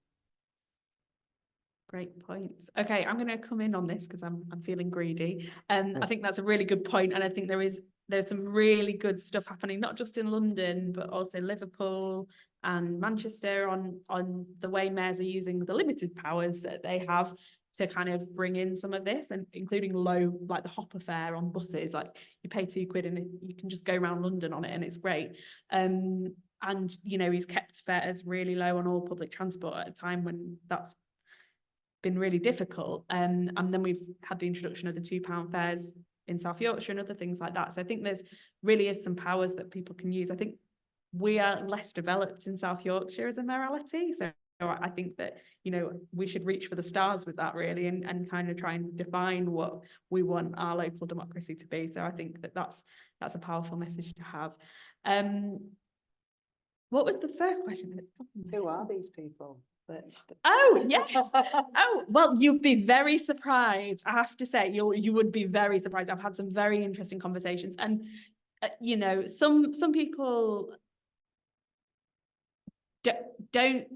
Great points. Okay, I'm going to come in on this because I'm feeling greedy. I think that's a really good point, and I think there's some really good stuff happening, not just in London, but also Liverpool and Manchester on the way mayors are using the limited powers that they have to kind of bring in some of this, and including low, like the hopper fare on buses, like you pay £2 and you can just go around London on it and it's great. And, you know, he's kept fares really low on all public transport at a time when that's been really difficult. And then we've had the introduction of the £2 fares in South Yorkshire and other things like that. So I think there's really is some powers that people can use. I think we are less developed in South Yorkshire as a mayoralty. So I think that, you know, we should reach for the stars with that really and kind of try and define what we want our local democracy to be. So I think that that's a powerful message to have. What was the first question? Who are these people? Oh, yes. Oh, well, you'd be very surprised. I have to say, you would be very surprised. I've had some very interesting conversations, and you know, some people don't.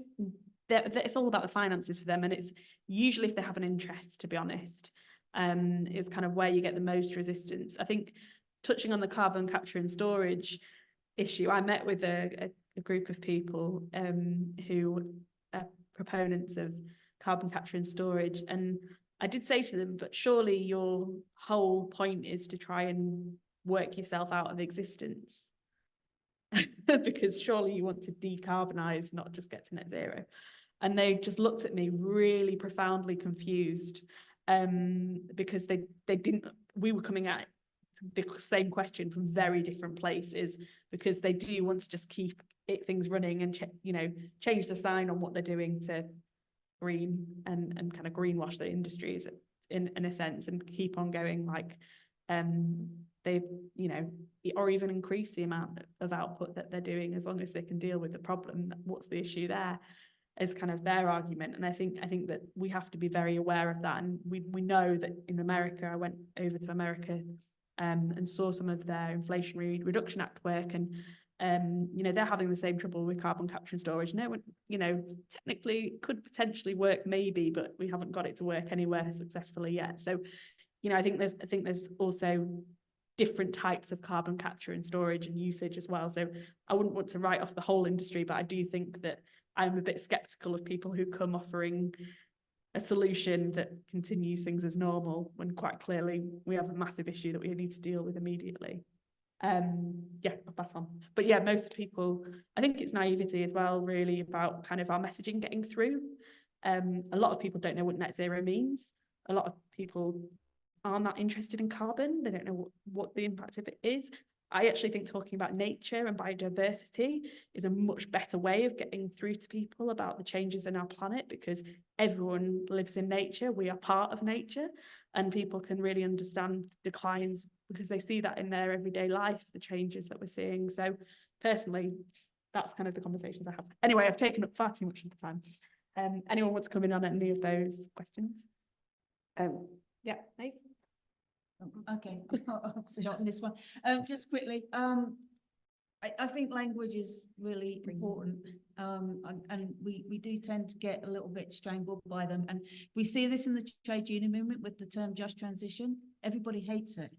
It's all about the finances for them, and it's usually if they have an interest, to be honest, is kind of where you get the most resistance. I think touching on the carbon capture and storage issue, I met with a group of people who are proponents of carbon capture and storage, and I did say to them, but surely your whole point is to try and work yourself out of existence. Because surely you want to decarbonize, not just get to net zero. And they just looked at me really profoundly confused, because they didn't, we were coming at the same question from very different places, because they do want to just keep things running and you know, change the sign on what they're doing to green and kind of greenwash the industries in a sense, and keep on going like they, you know, or even increase the amount of output that they're doing as long as they can deal with the problem. What's the issue there is kind of their argument. And I think that we have to be very aware of that. And we know that in America, I went over to America and saw some of their Inflation Reduction Act work, and you know, they're having the same trouble with carbon capture and storage. No one, you know, technically could potentially work maybe, but we haven't got it to work anywhere successfully yet. So, you know, I think there's also different types of carbon capture and storage and usage as well. So I wouldn't want to write off the whole industry, but I do think that I'm a bit skeptical of people who come offering a solution that continues things as normal, when quite clearly we have a massive issue that we need to deal with immediately. Yeah, I'll pass on. But yeah, most people, I think it's naivety as well, really, about kind of our messaging getting through. A lot of people don't know what net zero means. A lot of people aren't that interested in carbon. They don't know what the impact of it is. I actually think talking about nature and biodiversity is a much better way of getting through to people about the changes in our planet, because everyone lives in nature. We are part of nature, and people can really understand declines because they see that in their everyday life, the changes that we're seeing. So personally, that's kind of the conversations I have. Anyway, I've taken up far too much of the time. Anyone want to come in on any of those questions? Yeah, Nate? Okay, I'll start on this one. Just quickly, I think language is really important, and we do tend to get a little bit strangled by them, and we see this in the trade union movement with the term just transition. Everybody hates it.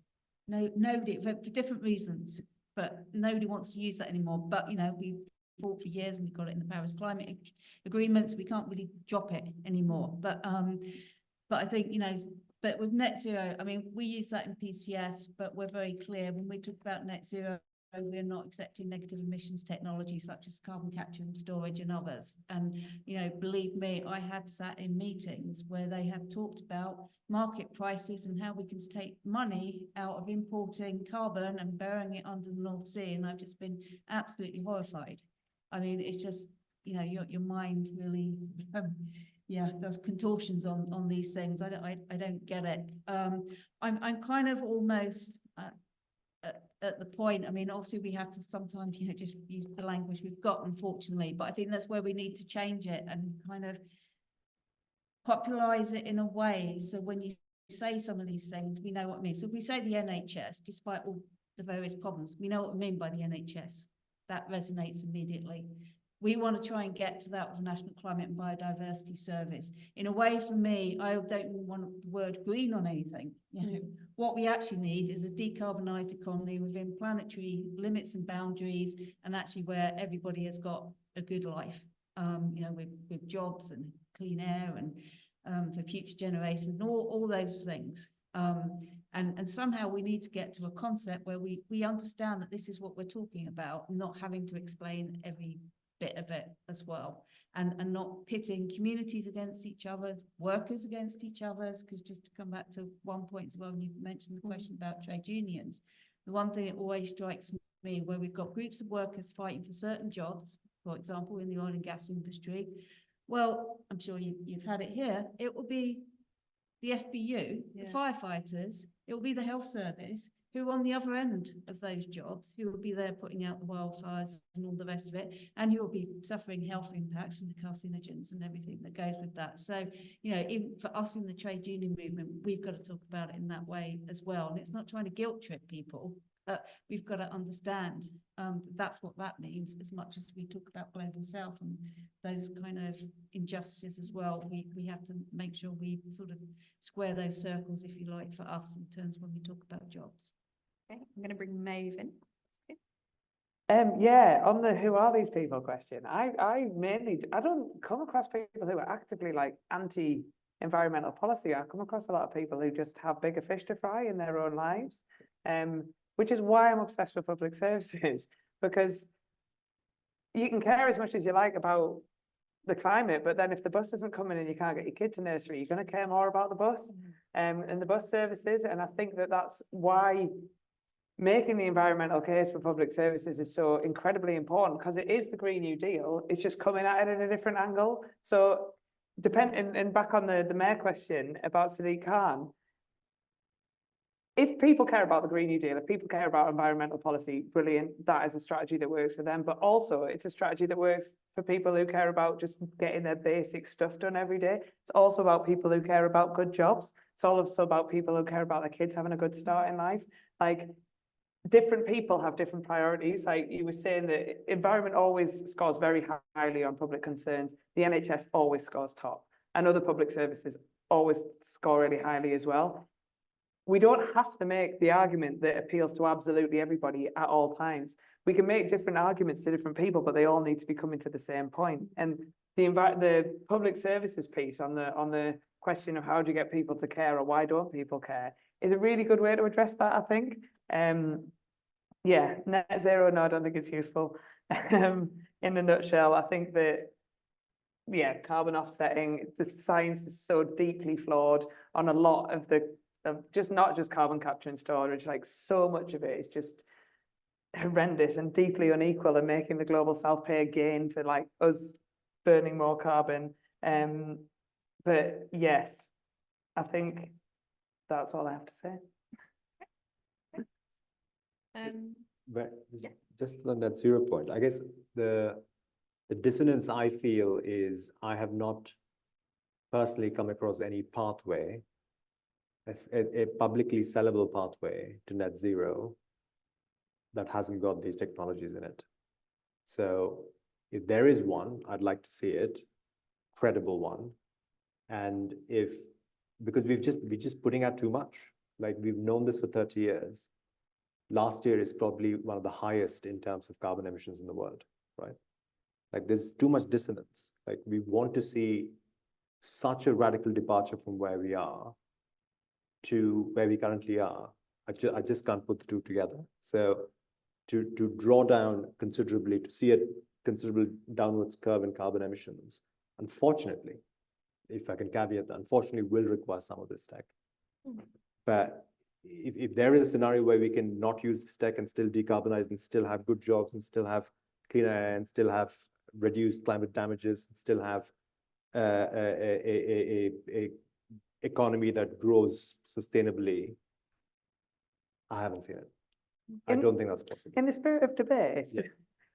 nobody, for different reasons, but nobody wants to use that anymore. But, you know, we fought for years and we've got it in the Paris Climate Agreements. We can't really drop it anymore. But I think, you know, but with net zero, I mean, we use that in PCS, but we're very clear when we talk about net zero, we're not accepting negative emissions technology such as carbon capture and storage and others. And, you know, believe me, I have sat in meetings where they have talked about market prices and how we can take money out of importing carbon and burying it under the North Sea. And I've just been absolutely horrified. I mean, it's just, you know, your mind really, yeah, does contortions on these things. I don't get it. I'm kind of almost at the point. I mean, obviously we have to sometimes, you know, just use the language we've got, unfortunately. But I think that's where we need to change it and kind of popularize it in a way so when you say some of these things, we know what it means. So if we say the NHS, despite all the various problems, we know what we mean by the NHS. That resonates immediately. We want to try and get to that with the National Climate and Biodiversity Service. In a way, for me, I don't want the word green on anything. You know, what we actually need is a decarbonised economy within planetary limits and boundaries, and actually where everybody has got a good life. You know, with jobs and clean air and for future generations, and all those things. And somehow we need to get to a concept where we understand that this is what we're talking about, not having to explain every bit of it as well, and not pitting communities against each other, workers against each other. Because just to come back to one point as well, when you mentioned the question about trade unions, the one thing that always strikes me where we've got groups of workers fighting for certain jobs, for example, in the oil and gas industry, well, I'm sure you've had it here, it will be the FBU, the firefighters, it will be the health service, who on the other end of those jobs, who will be there putting out the wildfires and all the rest of it, and who will be suffering health impacts from the carcinogens and everything that goes with that. So, you know, even for us in the trade union movement, we've got to talk about it in that way as well. And it's not trying to guilt trip people, but we've got to understand that's what that means, as much as we talk about global south and those kind of injustices as well. We have to make sure we sort of square those circles, if you like, for us in terms when we talk about jobs. Okay, I'm going to bring Maeve in. Yeah, on the who are these people question, I don't come across people who are actively like anti-environmental policy. I come across a lot of people who just have bigger fish to fry in their own lives, which is why I'm obsessed with public services, because you can care as much as you like about the climate, but then if the bus isn't coming and you can't get your kid to nursery, you're going to care more about the bus and the bus services. And I think that that's why making the environmental case for public services is so incredibly important, because it is the Green New Deal. It's just coming at it at a different angle. So and back on the mayor question about Sadiq Khan, if people care about the Green New Deal, if people care about environmental policy, brilliant, that is a strategy that works for them. But also it's a strategy that works for people who care about just getting their basic stuff done every day. It's also about people who care about good jobs. It's also about people who care about their kids having a good start in life. Like, different people have different priorities. Like you were saying, that environment always scores very highly on public concerns. The NHS always scores top, and other public services always score really highly as well. We don't have to make the argument that appeals to absolutely everybody at all times. We can make different arguments to different people, but they all need to be coming to the same point. And the public services piece on the question of how do you get people to care, or why don't people care, is a really good way to address that, I think. Yeah, net zero, no, I don't think it's useful. In a nutshell, I think that, yeah, carbon offsetting, the science is so deeply flawed on a lot of just not just carbon capture and storage, like so much of it is just horrendous and deeply unequal, and making the global south pay a gain for like us burning more carbon. But yes, I think that's all I have to say. Just on that zero point, I guess the dissonance I feel is I have not personally come across any pathway, a publicly sellable pathway to net zero that hasn't got these technologies in it. So if there is one, I'd like to see it, credible one. And because we're just putting out too much. Like we've known this for 30 years. Last year is probably one of the highest in terms of carbon emissions in the world, right? Like there's too much dissonance. Like we want to see such a radical departure from where we are to where we currently are. I just can't put the two together. So to draw down considerably, to see a considerable downwards curve in carbon emissions, unfortunately, if I can caveat that, unfortunately will require some of this tech. But if there is a scenario where we can not use this tech and still decarbonize and still have good jobs and still have clean air and still have reduced climate damages and still have a economy that grows sustainably, I haven't seen it. I don't think that's possible. In the spirit of debate,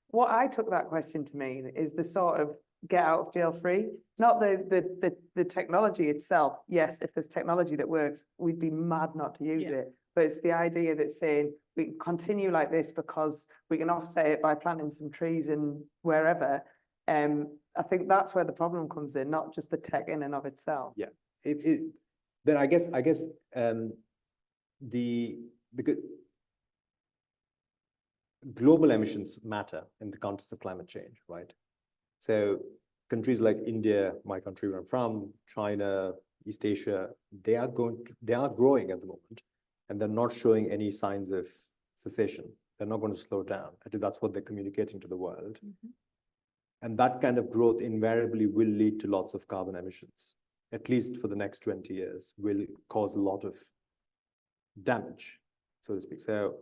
what I took that question to mean is the sort of get out of jail free, not the technology itself. Yes, if there's technology that works, we'd be mad not to use it. But it's the idea that's saying we can continue like this because we can offset it by planting some trees in wherever. I think that's where the problem comes in, not just the tech in and of itself. Yeah. Then I guess because global emissions matter in the context of climate change, right? So countries like India, my country where I'm from, China, East Asia, they are growing at the moment, and they're not showing any signs of cessation. They're not going to slow down. At least that's what they're communicating to the world. And that kind of growth invariably will lead to lots of carbon emissions, at least for the next 20 years, will cause a lot of damage, so to speak. So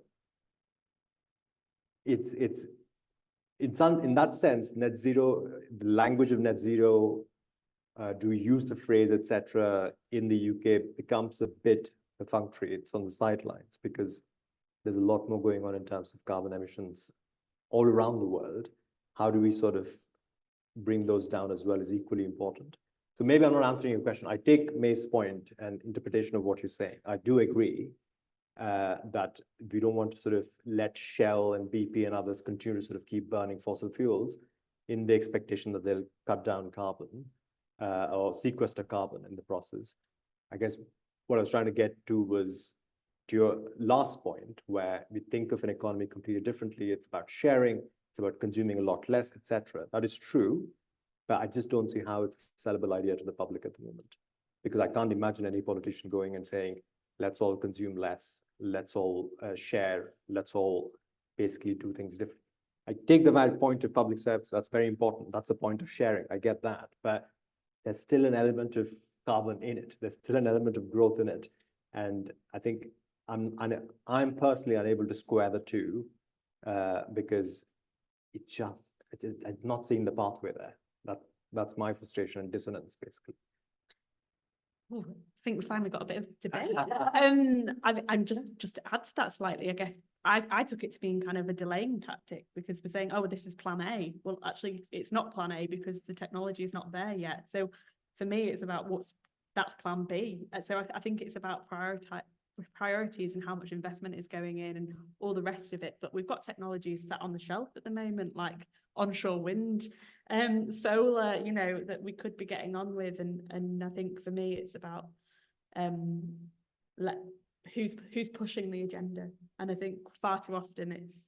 it's in that sense, net zero, the language of net zero, do we use the phrase, etc., in the UK becomes a bit perfunctory. It's on the sidelines because there's a lot more going on in terms of carbon emissions all around the world. How do we sort of bring those down as well is equally important. So maybe I'm not answering your question. I take Maeve's point and interpretation of what you're saying. I do agree that we don't want to sort of let Shell and BP and others continue to sort of keep burning fossil fuels in the expectation that they'll cut down carbon or sequester carbon in the process. I guess what I was trying to get to was to your last point, where we think of an economy completely differently. It's about sharing, it's about consuming a lot less, etc. That is true, but I just don't see how it's a sellable idea to the public at the moment, because I can't imagine any politician going and saying, let's all consume less, let's all share, let's all basically do things differently. I take the valid point of public service, that's very important. That's a point of sharing, I get that, but there's still an element of carbon in it. There's still an element of growth in it. And I think I'm personally unable to square the two because I'm not seeing the pathway there. That's my frustration and dissonance, basically. Oh, I think we finally got a bit of debate. I'm just to add to that slightly, I guess I took it to being kind of a delaying tactic, because we're saying, oh, this is plan A. Well, actually, it's not plan A because the technology is not there yet. So for me, it's about that's plan B. So I think it's about priorities and how much investment is going in and all the rest of it. But we've got technologies sat on the shelf at the moment, like onshore wind, solar, you know, that we could be getting on with. And I think for me, it's about who's pushing the agenda. And I think far too often it's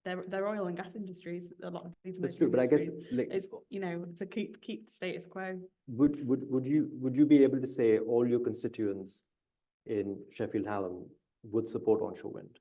they're oil and gas industries. A lot of these. That's true, but I guess is, you know, to keep the status quo. Would you be able to say all your constituents in Sheffield Hallam would support onshore wind?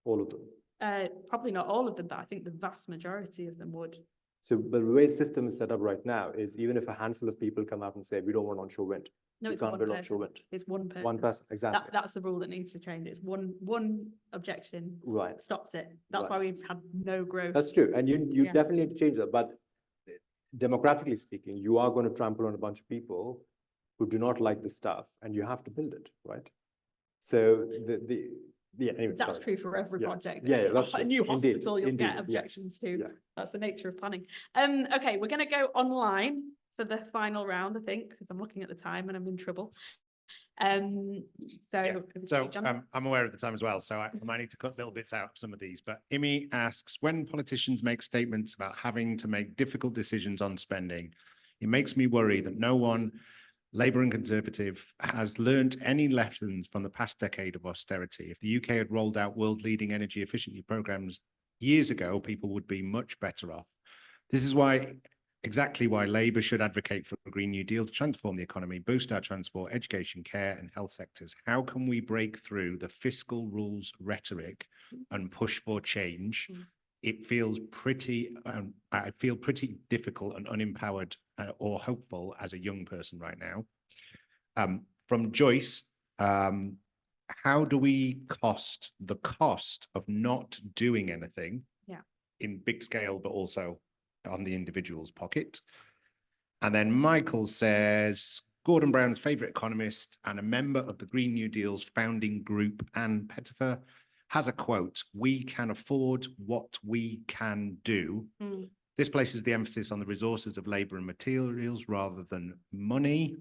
All of them? Probably not all of them, but I think the vast majority of them would. So, but the way the system is set up right now is even if a handful of people come out and say, we don't want onshore wind, no, it's can't build onshore wind. It's one person. One person, exactly. That's the rule that needs to change. It's one objection. Right. Stops it. That's why we've had no growth. That's true. And you definitely need to change that. But democratically speaking, you are going to trample on a bunch of people who do not like the stuff, and you have to build it, right? So anyway, that's true for every project. Yeah, that's a new hospital, you'll indeed, get objections to. Yeah. That's the nature of planning. Okay, we're going to go online for the final round, I think, because I'm looking at the time and I'm in trouble. I'm aware of the time as well, so I might need to cut little bits out of some of these. But Imi asks, when politicians make statements about having to make difficult decisions on spending, it makes me worry that no one Labour and Conservative has learnt any lessons from the past decade of austerity? If the UK had rolled out world-leading energy efficiency programs years ago, people would be much better off. This is exactly why Labour should advocate for a Green New Deal to transform the economy, boost our transport, education, care and health sectors. How can we break through the fiscal rules rhetoric and push for change? It feels I feel pretty difficult and unempowered or hopeful as a young person right now. From Joyce, how do we the cost of not doing anything in big scale, but also on the individual's pocket? And then Michael says, Gordon Brown's favourite economist and a member of the Green New Deal's founding group, Anne Pettifer, has a quote, "We can afford what we can do." This places the emphasis on the resources of labour and materials rather than money.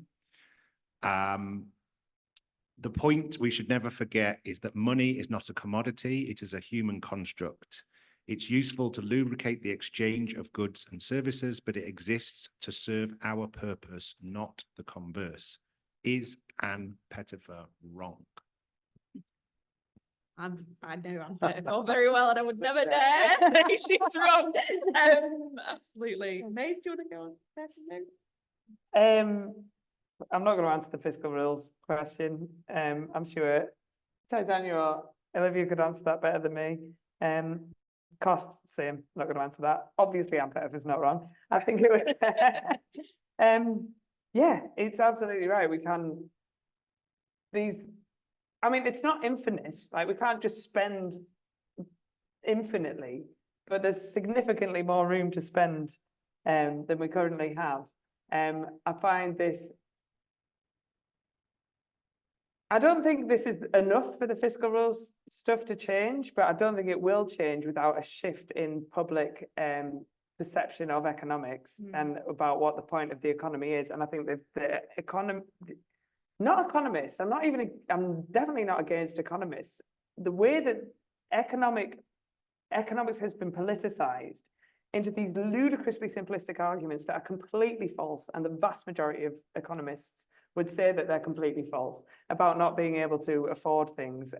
The point we should never forget is that money is not a commodity, it is a human construct. It's useful to lubricate the exchange of goods and services, but it exists to serve our purpose, not the converse. Is Anne Pettifer wrong? I know Anne Pettifer very well, and I would never dare say she's wrong. Absolutely. Maeve, do you want to go on first? I'm not going to answer the fiscal rules question. I'm sure Chaitanya or Olivia could answer that better than me. Costs, same. Not going to answer that. Obviously, Anne Pettifer's not wrong. I think it was. Yeah, it's absolutely right. We can. I mean, it's not infinite. Like, we can't just spend infinitely, but there's significantly more room to spend than we currently have. I find this. I don't think this is enough for the fiscal rules stuff to change, but I don't think it will change without a shift in public perception of economics and about what the point of the economy is. And I think that the economy, not economists, I'm definitely not against economists. The way that economics has been politicized into these ludicrously simplistic arguments that are completely false, and the vast majority of economists would say that they're completely false about not being able to afford things.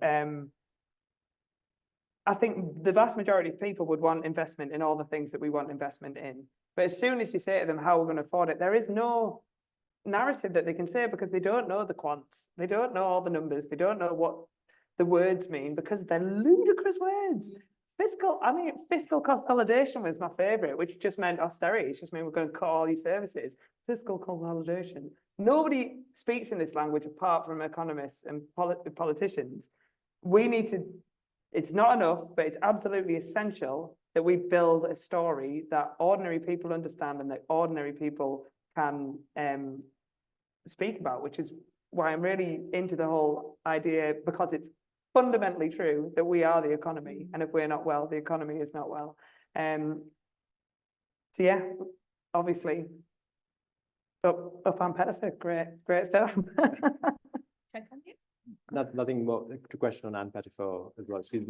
I think the vast majority of people would want investment in all the things that we want investment in. But as soon as you say to them how we're going to afford it, there is no narrative that they can say, because they don't know the quants. They don't know all the numbers. They don't know what the words mean, because they're ludicrous words. Fiscal consolidation was my favorite, which just meant austerity. It just meant we're going to cut all these services. Fiscal consolidation. Nobody speaks in this language apart from economists and politicians. We need to, it's not enough, but it's absolutely essential that we build a story that ordinary people understand and that ordinary people can speak about, which is why I'm really into the whole idea, because it's fundamentally true that we are the economy, and if we're not well, the economy is not well. So yeah, obviously, up on Pettifer, great stuff. Nothing more to question on Anne Pettifer as well. She's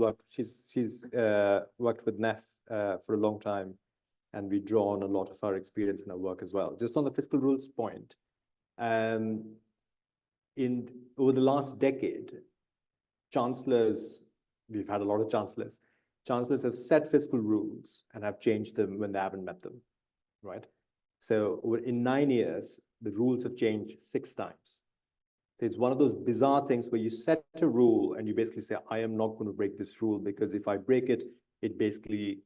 worked with NEF for a long time, and we draw on a lot of her experience in her work as well. Just on the fiscal rules point, over the last decade, we've had a lot of chancellors have set fiscal rules and have changed them when they haven't met them, right? So in 9 years, the rules have changed 6 times. So it's one of those bizarre things where you set a rule and you basically say, I am not going to break this rule, because if I break it, it basically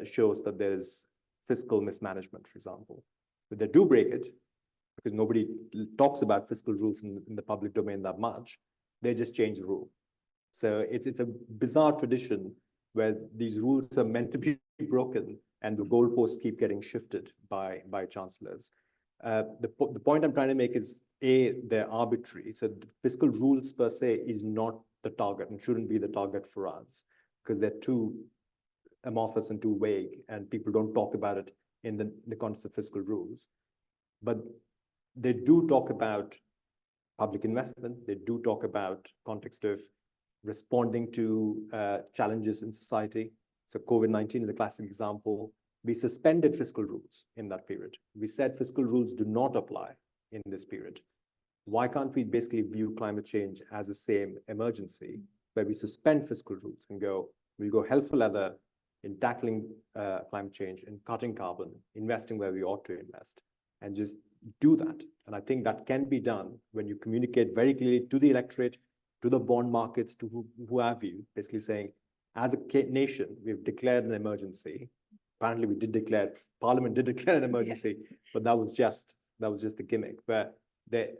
shows that there's fiscal mismanagement, for example. But they do break it, because nobody talks about fiscal rules in the public domain that much. They just change the rule. So it's a bizarre tradition where these rules are meant to be broken and the goalposts keep getting shifted by chancellors. The point I'm trying to make is, they're arbitrary. So the fiscal rules per se is not the target and shouldn't be the target for us, because they're too amorphous and too vague, and people don't talk about it in the context of fiscal rules. But they do talk about public investment. They do talk about context of responding to challenges in society. So COVID-19 is a classic example. We suspended fiscal rules in that period. We said fiscal rules do not apply in this period. why can't we basically view climate change as the same emergency, where we suspend fiscal rules and we'll go hell for leather in tackling climate change, in cutting carbon, investing where we ought to invest, and just do that. And I think that can be done when you communicate very clearly to the electorate, to the bond markets, to who have you, basically saying, as a nation, we've declared an emergency. Apparently we did declare, Parliament did declare an emergency, but that was just the gimmick, where they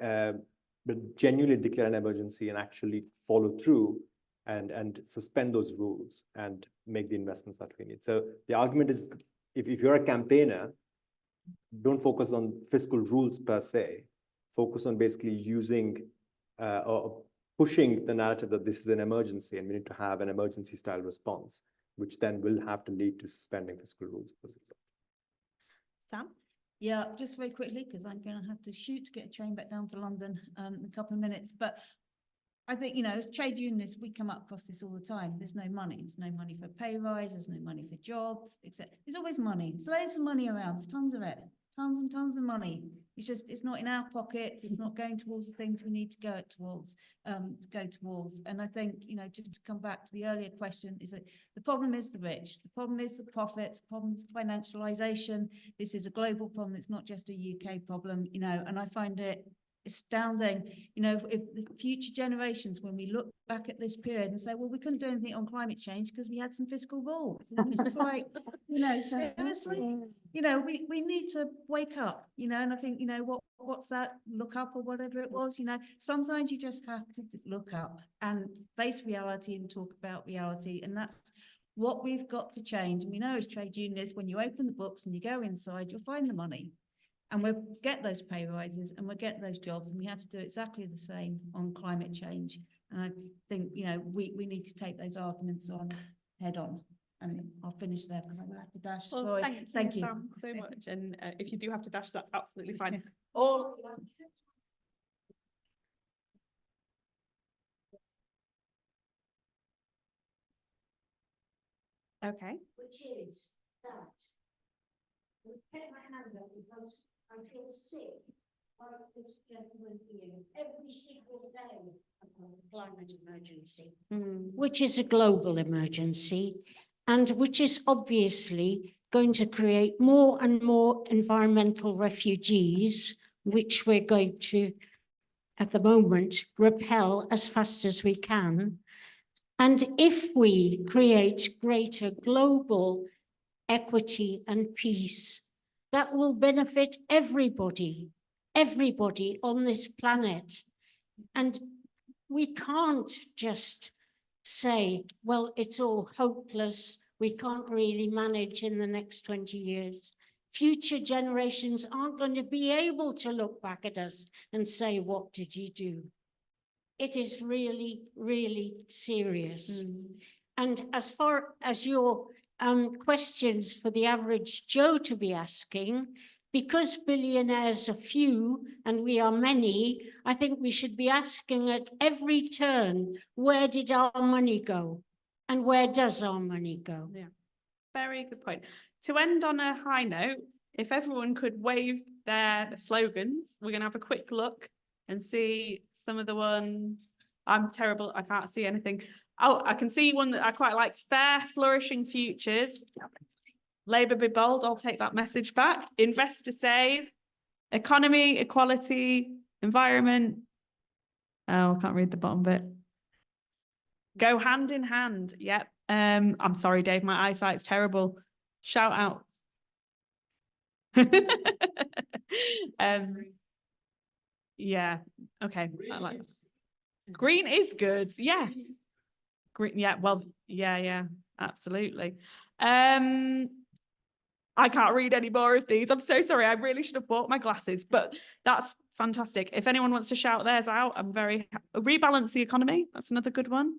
genuinely declare an emergency and actually follow through and suspend those rules and make the investments that we need. So the argument is, if you're a campaigner, don't focus on fiscal rules per se, focus on basically using or pushing the narrative that this is an emergency and we need to have an emergency style response, which then will have to lead to suspending fiscal rules. Sam? Yeah, just very quickly, because I'm going to have to shoot to get a train back down to London in a couple of minutes. But I think, you know, as trade unionists, we come up across this all the time. There's no money. There's no money for pay rise. There's no money for jobs, etc. There's always money. There's loads of money around. There's tons of it. Tons and tons of money. It's just, it's not in our pockets. It's not going towards the things we need to go towards. And I think, you know, just to come back to the earlier question, is that the problem is the rich. The problem is the profits. The problem is financialization. This is a global problem. It's not just a UK problem, you know, and I find it astounding, you know, if the future generations, when we look back at this period and say, well, we couldn't do anything on climate change because we had some fiscal rules. It's just like, you know, seriously, you know, we need to wake up, you know, and I think, you know, what's that, look up or whatever it was, you know, sometimes you just have to look up and face reality and talk about reality. And that's what we've got to change. And we know as trade unionists, when you open the books and you go inside, you'll find the money. And we'll get those pay rises and we'll get those jobs, and we have to do exactly the same on climate change. And I think, you know, we need to take those arguments on head on. And I'll finish there because I'm going to have to dash. Well, sorry. thank you, Sam, so much. And if you do have to dash, that's absolutely fine. Or okay. Which is that I pick my hand up because I feel sick like this gentleman here every single day about the climate emergency, which is a global emergency and which is obviously going to create more and more environmental refugees, which we're going to, at the moment, repel as fast as we can. And if we create greater global equity and peace, that will benefit everybody on this planet. And we can't just say, well, it's all hopeless. We can't really manage in the next 20 years. Future generations aren't going to be able to look back at us and say, what did you do? It is really, really serious. And as far as your questions for the average Joe to be asking, because billionaires are few and we are many, I think we should be asking at every turn, where did our money go? And where does our money go? Yeah, very good point. To end on a high note, if everyone could wave their slogans, we're going to have a quick look and see some of the ones. I'm terrible, I can't see anything. Oh, I can see one that I quite like. Fair, flourishing futures. Labour be bold, I'll take that message back. Invest to save. Economy, equality, environment. Oh, I can't read the bottom bit. Go hand in hand. Yep. I'm sorry, Dave, my eyesight's terrible. Shout out. Yeah, okay. I like that. Green is good, yes. Green, yeah, well, yeah, absolutely. I can't read any more of these. I'm so sorry. I really should have bought my glasses, but that's fantastic. If anyone wants to shout theirs out, I'm very rebalance the economy. That's another good one.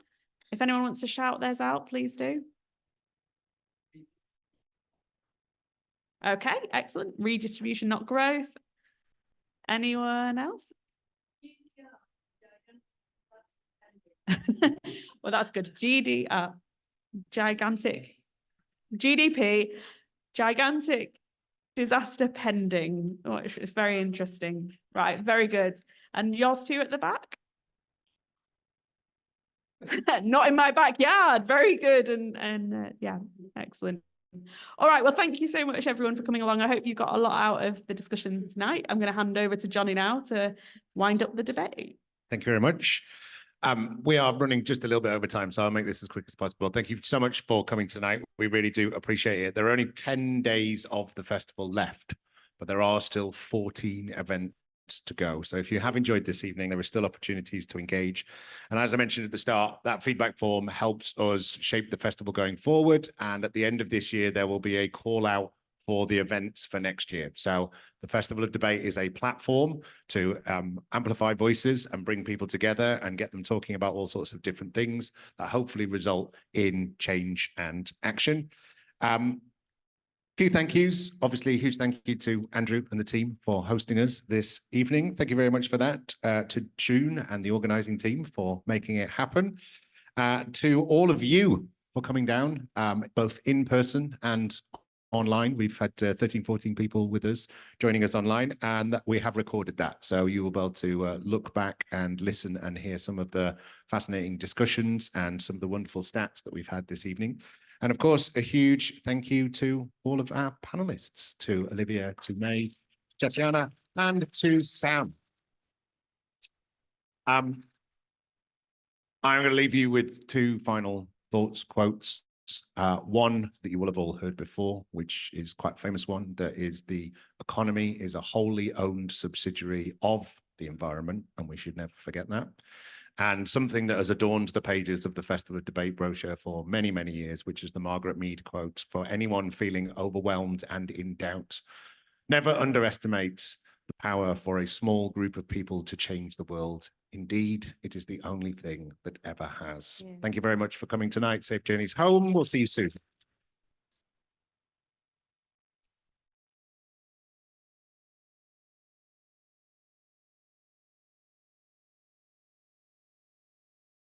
If anyone wants to shout theirs out, please do. Okay, excellent. Redistribution, not growth. Anyone else? Well, that's good. gigantic GDP, gigantic disaster pending, which is very interesting. Right, very good. And yours too at the back? Not in my backyard. Very good. And yeah, excellent. All right. Well, thank you so much, everyone, for coming along. I hope you got a lot out of the discussion tonight. I'm going to hand over to Johnny now to wind up the debate. Thank you very much. We are running just a little bit over time, so I'll make this as quick as possible. Thank you so much for coming tonight. We really do appreciate it. There are only 10 days of the festival left, but there are still 14 events to go. So if you have enjoyed this evening, there are still opportunities to engage. And as I mentioned at the start, that feedback form helps us shape the festival going forward. And at the end of this year, there will be a call out for the events for next year. So the Festival of Debate is a platform to amplify voices and bring people together and get them talking about all sorts of different things that hopefully result in change and action. Few thank yous. Obviously, a huge thank you to Andrew and the team for hosting us this evening. Thank you very much for that. To June and the organising team for making it happen. To all of you for coming down, both in person and online. We've had 13, 14 people with us joining us online, and we have recorded that. So you will be able to look back and listen and hear some of the fascinating discussions and some of the wonderful stats that we've had this evening. And of course, a huge thank you to all of our panelists, to Olivia, to May, Chaitanya, and to Sam. I'm going to leave you with two final thoughts, quotes. One that you will have all heard before, which is quite a famous one, that is the economy is a wholly owned subsidiary of the environment, and we should never forget that. And something that has adorned the pages of the Festival of Debate brochure for many, many years, which is the Margaret Mead quote: for anyone feeling overwhelmed and in doubt, never underestimate the power for a small group of people to change the world. Indeed, it is the only thing that ever has. Yeah. Thank you very much for coming tonight. Safe journeys home. We'll see you soon.